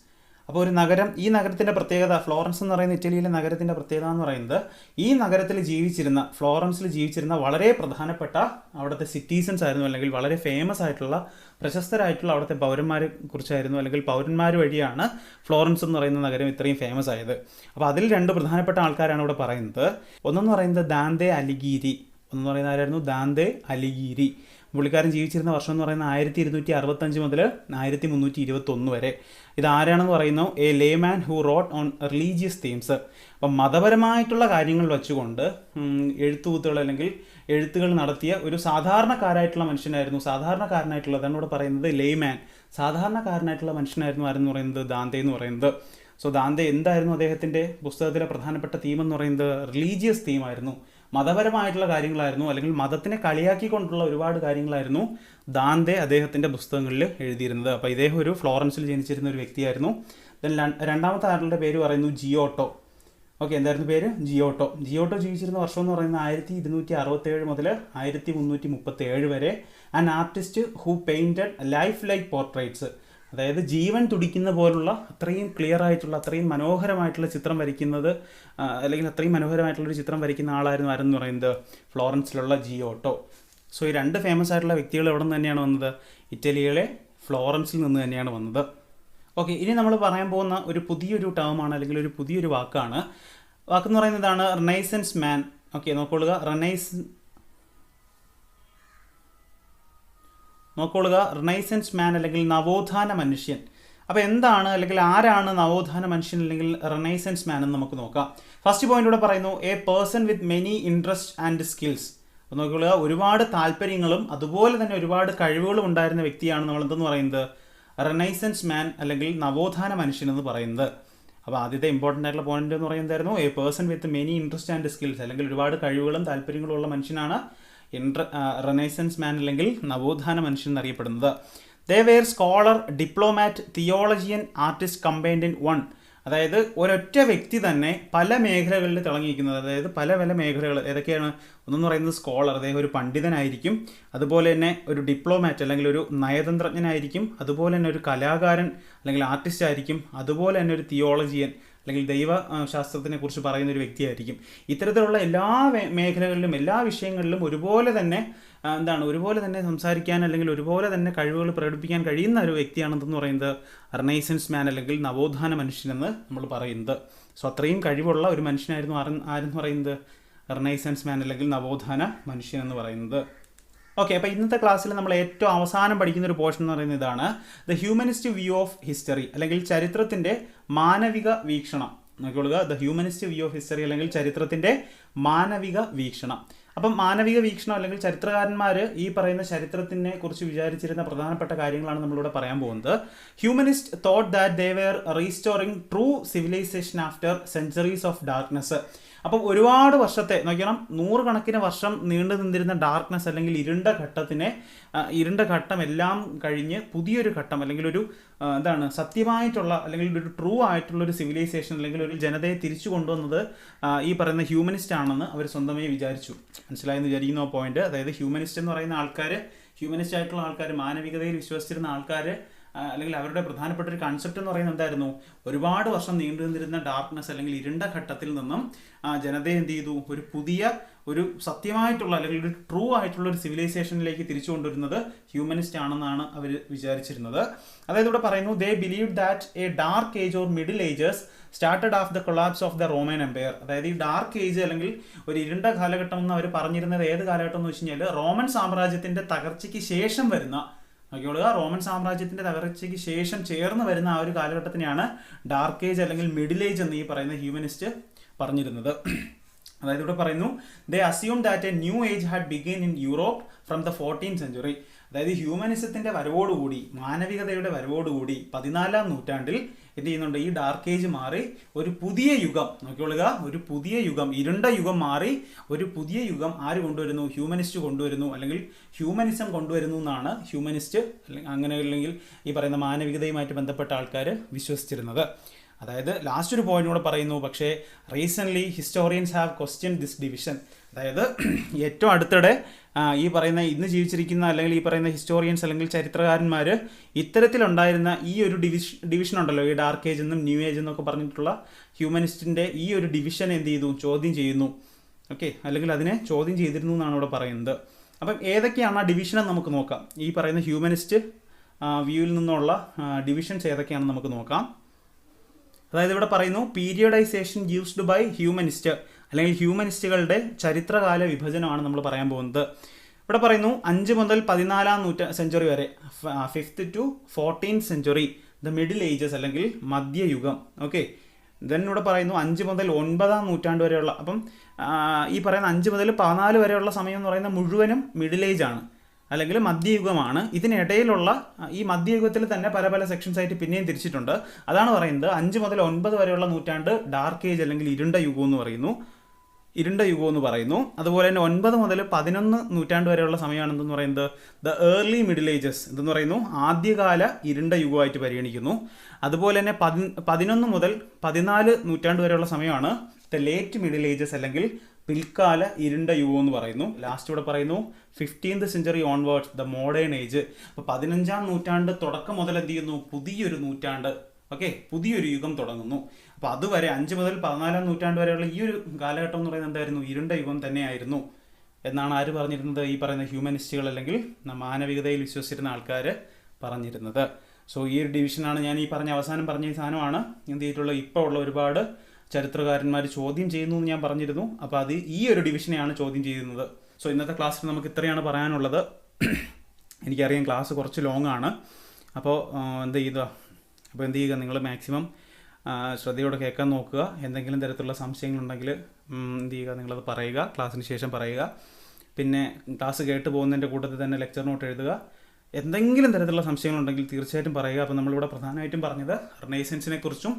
അപ്പോൾ ഒരു നഗരം, ഈ നഗരത്തിൻ്റെ പ്രത്യേകത, ഫ്ലോറൻസ് എന്ന് പറയുന്ന ഇറ്റലിയിലെ നഗരത്തിൻ്റെ പ്രത്യേകത എന്ന് പറയുന്നത് ഈ നഗരത്തിൽ ജീവിച്ചിരുന്ന, ഫ്ലോറൻസിൽ ജീവിച്ചിരുന്ന വളരെ പ്രധാനപ്പെട്ട അവിടുത്തെ സിറ്റീസൺസ് ആയിരുന്നു, അല്ലെങ്കിൽ വളരെ ഫേമസ് ആയിട്ടുള്ള പ്രശസ്തരായിട്ടുള്ള അവിടുത്തെ പൗരന്മാരെ കുറിച്ചായിരുന്നു, അല്ലെങ്കിൽ പൗരന്മാർ വഴിയാണ് ഫ്ലോറൻസ് എന്ന് പറയുന്ന നഗരം ഇത്രയും ഫേമസ് ആയത്. അപ്പോൾ അതിൽ 2 പ്രധാനപ്പെട്ട ആൾക്കാരാണ് ഇവിടെ പറയുന്നത്. ഒന്നെന്ന് പറയുന്നത് ദാന്തെ അലിഗീരി. ഒന്നെന്ന് പറയുന്ന ആരായിരുന്നു? ദാന്തെ അലിഗീരി. പുള്ളിക്കാരൻ ജീവിച്ചിരുന്ന വർഷം എന്ന് പറയുന്നത് 1265 മുതൽ 1321 വരെ. ഇതാരാണെന്ന് പറയുന്നു? A layman who wrote on religious themes. അപ്പം മതപരമായിട്ടുള്ള കാര്യങ്ങൾ വെച്ചുകൊണ്ട് എഴുത്തുകൂത്തുകൾ അല്ലെങ്കിൽ എഴുത്തുകൾ നടത്തിയ ഒരു സാധാരണക്കാരായിട്ടുള്ള മനുഷ്യനായിരുന്നു. സാധാരണക്കാരനായിട്ടുള്ളതാണ് ഇവിടെ പറയുന്നത് ലേമാൻ. സാധാരണക്കാരനായിട്ടുള്ള മനുഷ്യനായിരുന്നു ആരെന്ന് പറയുന്നത്? ദാന്തെ എന്ന് പറയുന്നത്. സോ ദാന്തെ എന്തായിരുന്നു അദ്ദേഹത്തിൻ്റെ പുസ്തകത്തിലെ പ്രധാനപ്പെട്ട തീം എന്ന് പറയുന്നത്? റിലീജിയസ് തീമായിരുന്നു, മതപരമായിട്ടുള്ള കാര്യങ്ങളായിരുന്നു, അല്ലെങ്കിൽ മതത്തിനെ കളിയാക്കിക്കൊണ്ടുള്ള ഒരുപാട് കാര്യങ്ങളായിരുന്നു ദാന്തെ അദ്ദേഹത്തിൻ്റെ പുസ്തകങ്ങളിൽ എഴുതിയിരുന്നത്. അപ്പോൾ ഇദ്ദേഹം ഒരു ഫ്ലോറൻസിൽ ജനിച്ചിരുന്ന ഒരു വ്യക്തിയായിരുന്നു. ദെൻ രണ്ടാമത്തെ ആളുടെ പേര് പറയുന്നു ജിയോട്ടോ. ഓക്കെ, എന്തായിരുന്നു പേര്? ജിയോട്ടോ. ജിയോട്ടോ ജീവിച്ചിരുന്ന വർഷം എന്ന് പറയുന്നത് 1267 മുതൽ 1337 വരെ. An artist who painted life like portraits. അതായത് ജീവൻ തുടിക്കുന്ന പോലുള്ള അത്രയും ക്ലിയർ ആയിട്ടുള്ള, അത്രയും മനോഹരമായിട്ടുള്ള ചിത്രം വരയ്ക്കുന്നത്, അല്ലെങ്കിൽ അത്രയും മനോഹരമായിട്ടുള്ളൊരു ചിത്രം വരയ്ക്കുന്ന ആളായിരുന്നു ആരെന്ന് പറയുന്നത്? ഫ്ലോറൻസിലുള്ള ജിയോട്ടോ. സോ ഈ 2 ഫേമസ് ആയിട്ടുള്ള വ്യക്തികൾ എവിടെ നിന്ന് തന്നെയാണ് വന്നത്? ഇറ്റലിയിലെ ഫ്ലോറൻസിൽ നിന്ന് തന്നെയാണ് വന്നത്. ഓക്കെ, ഇനി നമ്മൾ പറയാൻ പോകുന്ന ഒരു പുതിയൊരു ടേമാണ് അല്ലെങ്കിൽ ഒരു പുതിയൊരു വാക്കാണ്. വാക്കെന്ന് പറയുന്നതാണ് റിനൈസൻസ് മാൻ ഓക്കെ, നോക്കൊള്ളുക. റിനൈസൻസ് മാൻ അല്ലെങ്കിൽ നവോത്ഥാന മനുഷ്യൻ. അപ്പോൾ എന്താണ് അല്ലെങ്കിൽ ആരാണ് നവോത്ഥാന മനുഷ്യൻ അല്ലെങ്കിൽ റിനൈസൻസ് മാൻ എന്ന് നമുക്ക് നോക്കാം. ഫസ്റ്റ് പോയിന്റ് ഇവിടെ പറയുന്നു, A person with many interest and skills. അപ്പോൾ നോക്കിക്കൊള്ളുക, ഒരുപാട് താല്പര്യങ്ങളും അതുപോലെ തന്നെ ഒരുപാട് കഴിവുകളും ഉണ്ടായിരുന്ന വ്യക്തിയാണ് നമ്മൾ എന്തെന്ന് പറയുന്നത്, റിനൈസൻസ് മാൻ അല്ലെങ്കിൽ നവോത്ഥാന മനുഷ്യൻ എന്ന് പറയുന്നത്. അപ്പോൾ ആദ്യത്തെ ഇമ്പോർട്ടൻ്റ് ആയിട്ടുള്ള പോയിന്റ് എന്ന് പറയുന്നതായിരുന്നു a person with many interest and skills, അല്ലെങ്കിൽ ഒരുപാട് കഴിവുകളും താല്പര്യങ്ങളും ഉള്ള മനുഷ്യനാണ് റിനൈസൻസ് മാൻ അല്ലെങ്കിൽ നവോത്ഥാന മനുഷ്യൻ എന്നറിയപ്പെടുന്നത്. They were scholar, diplomat, theologian, artist combined in one. അതായത് ഒരൊറ്റ വ്യക്തി തന്നെ പല മേഖലകളിൽ തിളങ്ങിയിരിക്കുന്നത്. അതായത് പല പല മേഖലകൾ ഏതൊക്കെയാണ്? ഒന്നെന്ന് പറയുന്നത് സ്കോളർ, അദ്ദേഹം ഒരു പണ്ഡിതനായിരിക്കും. അതുപോലെ തന്നെ ഒരു ഡിപ്ലോമാറ്റ് അല്ലെങ്കിൽ ഒരു നയതന്ത്രജ്ഞനായിരിക്കും. അതുപോലെ തന്നെ ഒരു കലാകാരൻ അല്ലെങ്കിൽ ആർട്ടിസ്റ്റ് ആയിരിക്കും. അതുപോലെ തന്നെ ഒരു തിയോളജിയൻ അല്ലെങ്കിൽ ദൈവശാസ്ത്രത്തിനെ കുറിച്ച് പറയുന്ന ഒരു വ്യക്തിയായിരിക്കും. ഇത്തരത്തിലുള്ള എല്ലാ മേഖലകളിലും എല്ലാ വിഷയങ്ങളിലും ഒരുപോലെ തന്നെ ഒരുപോലെ തന്നെ സംസാരിക്കാൻ അല്ലെങ്കിൽ ഒരുപോലെ തന്നെ കഴിവുകൾ പ്രകടിപ്പിക്കാൻ കഴിയുന്ന ഒരു വ്യക്തിയാണെന്ന് പറയുന്നത് റിനൈസൻസ് മാൻ അല്ലെങ്കിൽ നവോത്ഥാന മനുഷ്യനെന്ന് നമ്മൾ പറയുന്നത്. സോ അത്രയും കഴിവുള്ള ഒരു മനുഷ്യനായിരുന്നു ആരെന്ന് പറയുന്നത് റിനൈസൻസ് മാൻ അല്ലെങ്കിൽ നവോത്ഥാന മനുഷ്യൻ എന്ന് പറയുന്നത്. ഓക്കെ, അപ്പോൾ ഇന്നത്തെ ക്ലാസ്സിൽ നമ്മൾ ഏറ്റവും അവസാനം പഠിക്കുന്ന ഒരു പോർഷൻ എന്ന് പറയുന്നത് ഇതാണ്, the humanist view of history അല്ലെങ്കിൽ ചരിത്രത്തിൻ്റെ മാനവിക വീക്ഷണം. നോക്കിക്കൊള്ളുക, the humanist view of history അല്ലെങ്കിൽ ചരിത്രത്തിൻ്റെ മാനവിക വീക്ഷണം. അപ്പം മാനവിക വീക്ഷണം അല്ലെങ്കിൽ ചരിത്രകാരന്മാർ ഈ പറയുന്ന ചരിത്രത്തിനെ കുറിച്ച് വിചാരിച്ചിരുന്ന പ്രധാനപ്പെട്ട കാര്യങ്ങളാണ് നമ്മളിവിടെ പറയാൻ പോകുന്നത്. Humanist thought that they were restoring true civilisation after centuries of darkness. അപ്പം ഒരുപാട് വർഷത്തെ നോക്കണം, നൂറുകണക്കിന് വർഷം നീണ്ടു നിന്നിരുന്ന ഡാർക്ക്നെസ് അല്ലെങ്കിൽ ഇരുണ്ട ഘട്ടം എല്ലാം കഴിഞ്ഞ് പുതിയൊരു ഘട്ടം അല്ലെങ്കിൽ ഒരു സത്യമായിട്ടുള്ള അല്ലെങ്കിൽ ഒരു ട്രൂ ആയിട്ടുള്ള ഒരു സിവിലൈസേഷൻ അല്ലെങ്കിൽ ഒരു ജനതയെ തിരിച്ചു കൊണ്ടുവന്നത് ഈ പറയുന്ന ഹ്യൂമനിസ്റ്റ് ആണെന്ന് അവർ സ്വന്തമായി വിചാരിച്ചു. മനസ്സിലായെന്ന് വിചാരിക്കുന്ന പോയിന്റ്. അതായത് ഹ്യൂമനിസ്റ്റ് എന്ന് പറയുന്ന ആൾക്കാർ, ഹ്യൂമനിസ്റ്റ് ആയിട്ടുള്ള ആൾക്കാർ, മാനവികതയിൽ വിശ്വസിച്ചിരുന്ന ആൾക്കാർ അല്ലെങ്കിൽ അവരുടെ പ്രധാനപ്പെട്ട ഒരു കൺസെപ്റ്റ് എന്ന് പറയുന്നത് എന്തായിരുന്നു? ഒരുപാട് വർഷം നീണ്ടു നിന്നിരുന്ന ഡാർക്ക്നെസ് അല്ലെങ്കിൽ ഇരുണ്ട ഘട്ടത്തിൽ നിന്നും ജനതയെ എന്ത് ചെയ്തു? ഒരു സത്യമായിട്ടുള്ള അല്ലെങ്കിൽ ഒരു ട്രൂ ആയിട്ടുള്ള ഒരു സിവിലൈസേഷനിലേക്ക് തിരിച്ചു കൊണ്ടുവരുന്നത് ഹ്യൂമനിസ്റ്റ് ആണെന്നാണ് അവർ വിചാരിച്ചിരുന്നത്. അതായത് ഇവിടെ പറയുന്നു, they believe that a dark age or middle ages started of the collapse of the Roman empire. അതായത് ഈ ഡാർക്ക് ഏജ് അല്ലെങ്കിൽ ഒരു ഇരുണ്ട കാലഘട്ടം എന്ന് അവർ പറഞ്ഞിരുന്നത് ഏത് കാലഘട്ടം എന്ന് വെച്ച് കഴിഞ്ഞാൽ റോമൻ സാമ്രാജ്യത്തിന്റെ തകർച്ചയ്ക്ക് ശേഷം വരുന്ന, നോക്കിയോളുക, റോമൻ സാമ്രാജ്യത്തിന്റെ തകർച്ചയ്ക്ക് ശേഷം ചേർന്ന് വരുന്ന ആ ഒരു കാലഘട്ടത്തിനെയാണ് ഡാർക്ക് ഏജ് അല്ലെങ്കിൽ മിഡിൽ ഏജ് എന്ന് ഈ പറയുന്ന ഹ്യൂമനിസ്റ്റ് പറഞ്ഞിരുന്നത്. അതായത് ഇവിടെ പറയുന്നു, they assume that a new age had begin in Europe from the 14th century. അതായത് ഹ്യൂമനിസത്തിന്റെ വരവോടുകൂടി, മാനവികതയുടെ വരവോടുകൂടി 14ാം നൂറ്റാണ്ടിൽ എന്ത് ചെയ്യുന്നുണ്ട്? ഈ ഡാർക്ക് ഏജ് മാറി ഒരു പുതിയ യുഗം, നോക്കിക്കൊള്ളുക, ഒരു പുതിയ യുഗം, ഇരുണ്ട യുഗം മാറി ഒരു പുതിയ യുഗം ആര് കൊണ്ടുവരുന്നു? ഹ്യൂമനിസ്റ്റ് കൊണ്ടുവരുന്നു അല്ലെങ്കിൽ ഹ്യൂമനിസം കൊണ്ടുവരുന്നു എന്നാണ് ഹ്യൂമനിസ്റ്റ് അല്ലെങ്കിൽ ഈ പറയുന്ന മാനവികതയുമായിട്ട് ബന്ധപ്പെട്ട ആൾക്കാർ വിശ്വസിച്ചിരുന്നത്. അതായത് ലാസ്റ്റ് ഒരു പോയിന്റ് കൂടെ പറയുന്നു, പക്ഷേ recently historians have question this division. അതായത് ഏറ്റവും അടുത്തിടെ ഈ പറയുന്ന ഇന്ന് ജീവിച്ചിരിക്കുന്ന അല്ലെങ്കിൽ ഈ പറയുന്ന ഹിസ്റ്റോറിയൻസ് അല്ലെങ്കിൽ ചരിത്രകാരന്മാർ ഇത്തരത്തിലുണ്ടായിരുന്ന ഈ ഒരു ഡിവിഷൻ ഉണ്ടല്ലോ, ഈ ഡാർക്ക് ഏജ് എന്നും ന്യൂ ഏജ് എന്നൊക്കെ പറഞ്ഞിട്ടുള്ള ഹ്യൂമനിസ്റ്റിൻ്റെ ഈ ഒരു ഡിവിഷൻ എന്ത് ചെയ്തു? ചോദ്യം ചെയ്യുന്നു. ഓക്കെ, അല്ലെങ്കിൽ അതിനെ ചോദ്യം ചെയ്തിരുന്നു എന്നാണ് ഇവിടെ പറയുന്നത്. അപ്പം ഏതൊക്കെയാണ് ആ ഡിവിഷൻ എന്ന് നമുക്ക് നോക്കാം. ഈ പറയുന്ന ഹ്യൂമനിസ്റ്റ് വ്യൂവിൽ നിന്നുള്ള ഡിവിഷൻസ് ഏതൊക്കെയാണെന്ന് നമുക്ക് നോക്കാം. അതായത് ഇവിടെ പറയുന്നു, പീരിയഡൈസേഷൻ യൂസ്ഡ് ബൈ ഹ്യൂമനിസ്റ്റ് അല്ലെങ്കിൽ ഹ്യൂമനിസ്റ്റുകളുടെ ചരിത്രകാല വിഭജനമാണ് നമ്മൾ പറയാൻ പോകുന്നത്. ഇവിടെ പറയുന്നു 5 മുതൽ 14ാം സെഞ്ചുറി വരെ, 5th to 14th century, the middle ages അല്ലെങ്കിൽ മധ്യയുഗം. ഓക്കെ, ദെൻ ഇവിടെ പറയുന്നു 5 മുതൽ 9ാം നൂറ്റാണ്ട് വരെയുള്ള, അപ്പം ഈ പറയുന്ന 5 മുതൽ 14 വരെയുള്ള സമയം എന്ന് പറയുന്ന മുഴുവനും മിഡിൽ ഏജ് ആണ് അല്ലെങ്കിൽ മധ്യയുഗമാണ്. ഇതിനിടയിലുള്ള ഈ മധ്യയുഗത്തിൽ തന്നെ പല പല സെക്ഷൻസ് ആയിട്ട് പിന്നെയും തിരിച്ചിട്ടുണ്ട്. അതാണ് പറയുന്നത് 5 മുതൽ 9 വരെയുള്ള നൂറ്റാണ്ട് ഡാർക്ക് ഏജ് അല്ലെങ്കിൽ ഇരുണ്ട യുഗം എന്ന് പറയുന്നു. അതുപോലെ തന്നെ 9 മുതൽ 11 നൂറ്റാണ്ട് വരെയുള്ള സമയമാണെന്ന് പറയുന്നത് ദ ഏർലി മിഡിൽ ഏജസ് എന്തെന്ന് പറയുന്നു, ആദ്യകാല ഇരുണ്ട യുഗമായിട്ട് പരിഗണിക്കുന്നു. അതുപോലെ തന്നെ 11 മുതൽ 14 നൂറ്റാണ്ട് വരെയുള്ള സമയമാണ് ദ ലേറ്റ് മിഡിൽ ഏജസ് അല്ലെങ്കിൽ പിൽക്കാല ഇരുണ്ട യുഗം എന്ന് പറയുന്നു. ലാസ്റ്റ് ഇവിടെ പറയുന്നു 15th century onwards the modern age. അപ്പോൾ 15ാം നൂറ്റാണ്ട് തുടക്കം മുതൽ എന്ത് ചെയ്യുന്നു? പുതിയൊരു നൂറ്റാണ്ട്, ഓക്കെ, പുതിയൊരു യുഗം തുടങ്ങുന്നു. അപ്പോൾ അതുവരെ 5 മുതൽ 14ാം നൂറ്റാണ്ട് വരെയുള്ള ഈ ഒരു കാലഘട്ടം എന്ന് പറയുന്നത് എന്തായിരുന്നു? ഇരുണ്ട യുഗം തന്നെയായിരുന്നു എന്നാണ് ആര് പറഞ്ഞിരുന്നത്? ഈ പറയുന്ന ഹ്യൂമനിസ്റ്റുകൾ അല്ലെങ്കിൽ മാനവികതയിൽ വിശ്വസിച്ചിരുന്ന ആൾക്കാർ പറഞ്ഞിരുന്നത്. സോ ഈ ഒരു ഡിവിഷനാണ് ഞാൻ ഈ അവസാനം പറഞ്ഞ ഈ സാധനമാണ് എന്ത് ചെയ്തിട്ടുള്ളത്. ഇപ്പോൾ ഉള്ള ഒരുപാട് ചരിത്രകാരന്മാർ ചോദ്യം ചെയ്യുന്നു എന്ന് ഞാൻ പറഞ്ഞിരുന്നു. അപ്പോൾ അത് ഈ ഒരു ഡിവിഷനെയാണ് ചോദ്യം ചെയ്യുന്നത്. സോ ഇന്നത്തെ ക്ലാസ്സിൽ നമുക്ക് ഇത്രയാണ് പറയാനുള്ളത്. എനിക്കറിയാം ക്ലാസ് കുറച്ച് ലോങ് ആണ്. അപ്പോൾ എന്ത് ചെയ്യുക, നിങ്ങൾ മാക്സിമം ശ്രദ്ധയോടെ കേൾക്കാൻ നോക്കുക. എന്തെങ്കിലും തരത്തിലുള്ള സംശയങ്ങളുണ്ടെങ്കിൽ എന്ത് ചെയ്യുക, നിങ്ങളത് പറയുക, ക്ലാസ്സിന് ശേഷം പറയുക. പിന്നെ ക്ലാസ് കേട്ട് പോകുന്നതിൻ്റെ കൂട്ടത്തിൽ തന്നെ ലെക്ചർ നോട്ട് എഴുതുക. എന്തെങ്കിലും തരത്തിലുള്ള സംശയങ്ങളുണ്ടെങ്കിൽ തീർച്ചയായിട്ടും പറയുക. അപ്പോൾ നമ്മളിവിടെ പ്രധാനമായിട്ടും പറഞ്ഞത് റിനൈസൻസിനെ കുറിച്ചും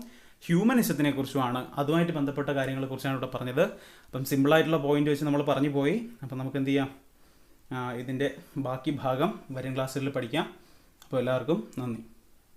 ഹ്യൂമനിസത്തിനെ കുറിച്ചുമാണ്. അതുമായിട്ട് ബന്ധപ്പെട്ട കാര്യങ്ങളെക്കുറിച്ചാണ് ഇവിടെ പറഞ്ഞത്. അപ്പം സിമ്പിളായിട്ടുള്ള പോയിന്റ് വെച്ച് നമ്മൾ പറഞ്ഞു പോയി. അപ്പം നമുക്ക് എന്ത് ചെയ്യാം, ഇതിൻ്റെ ബാക്കി ഭാഗം വരും ക്ലാസ്സുകളിൽ പഠിക്കാം. അപ്പോൾ എല്ലാവർക്കും നന്ദി.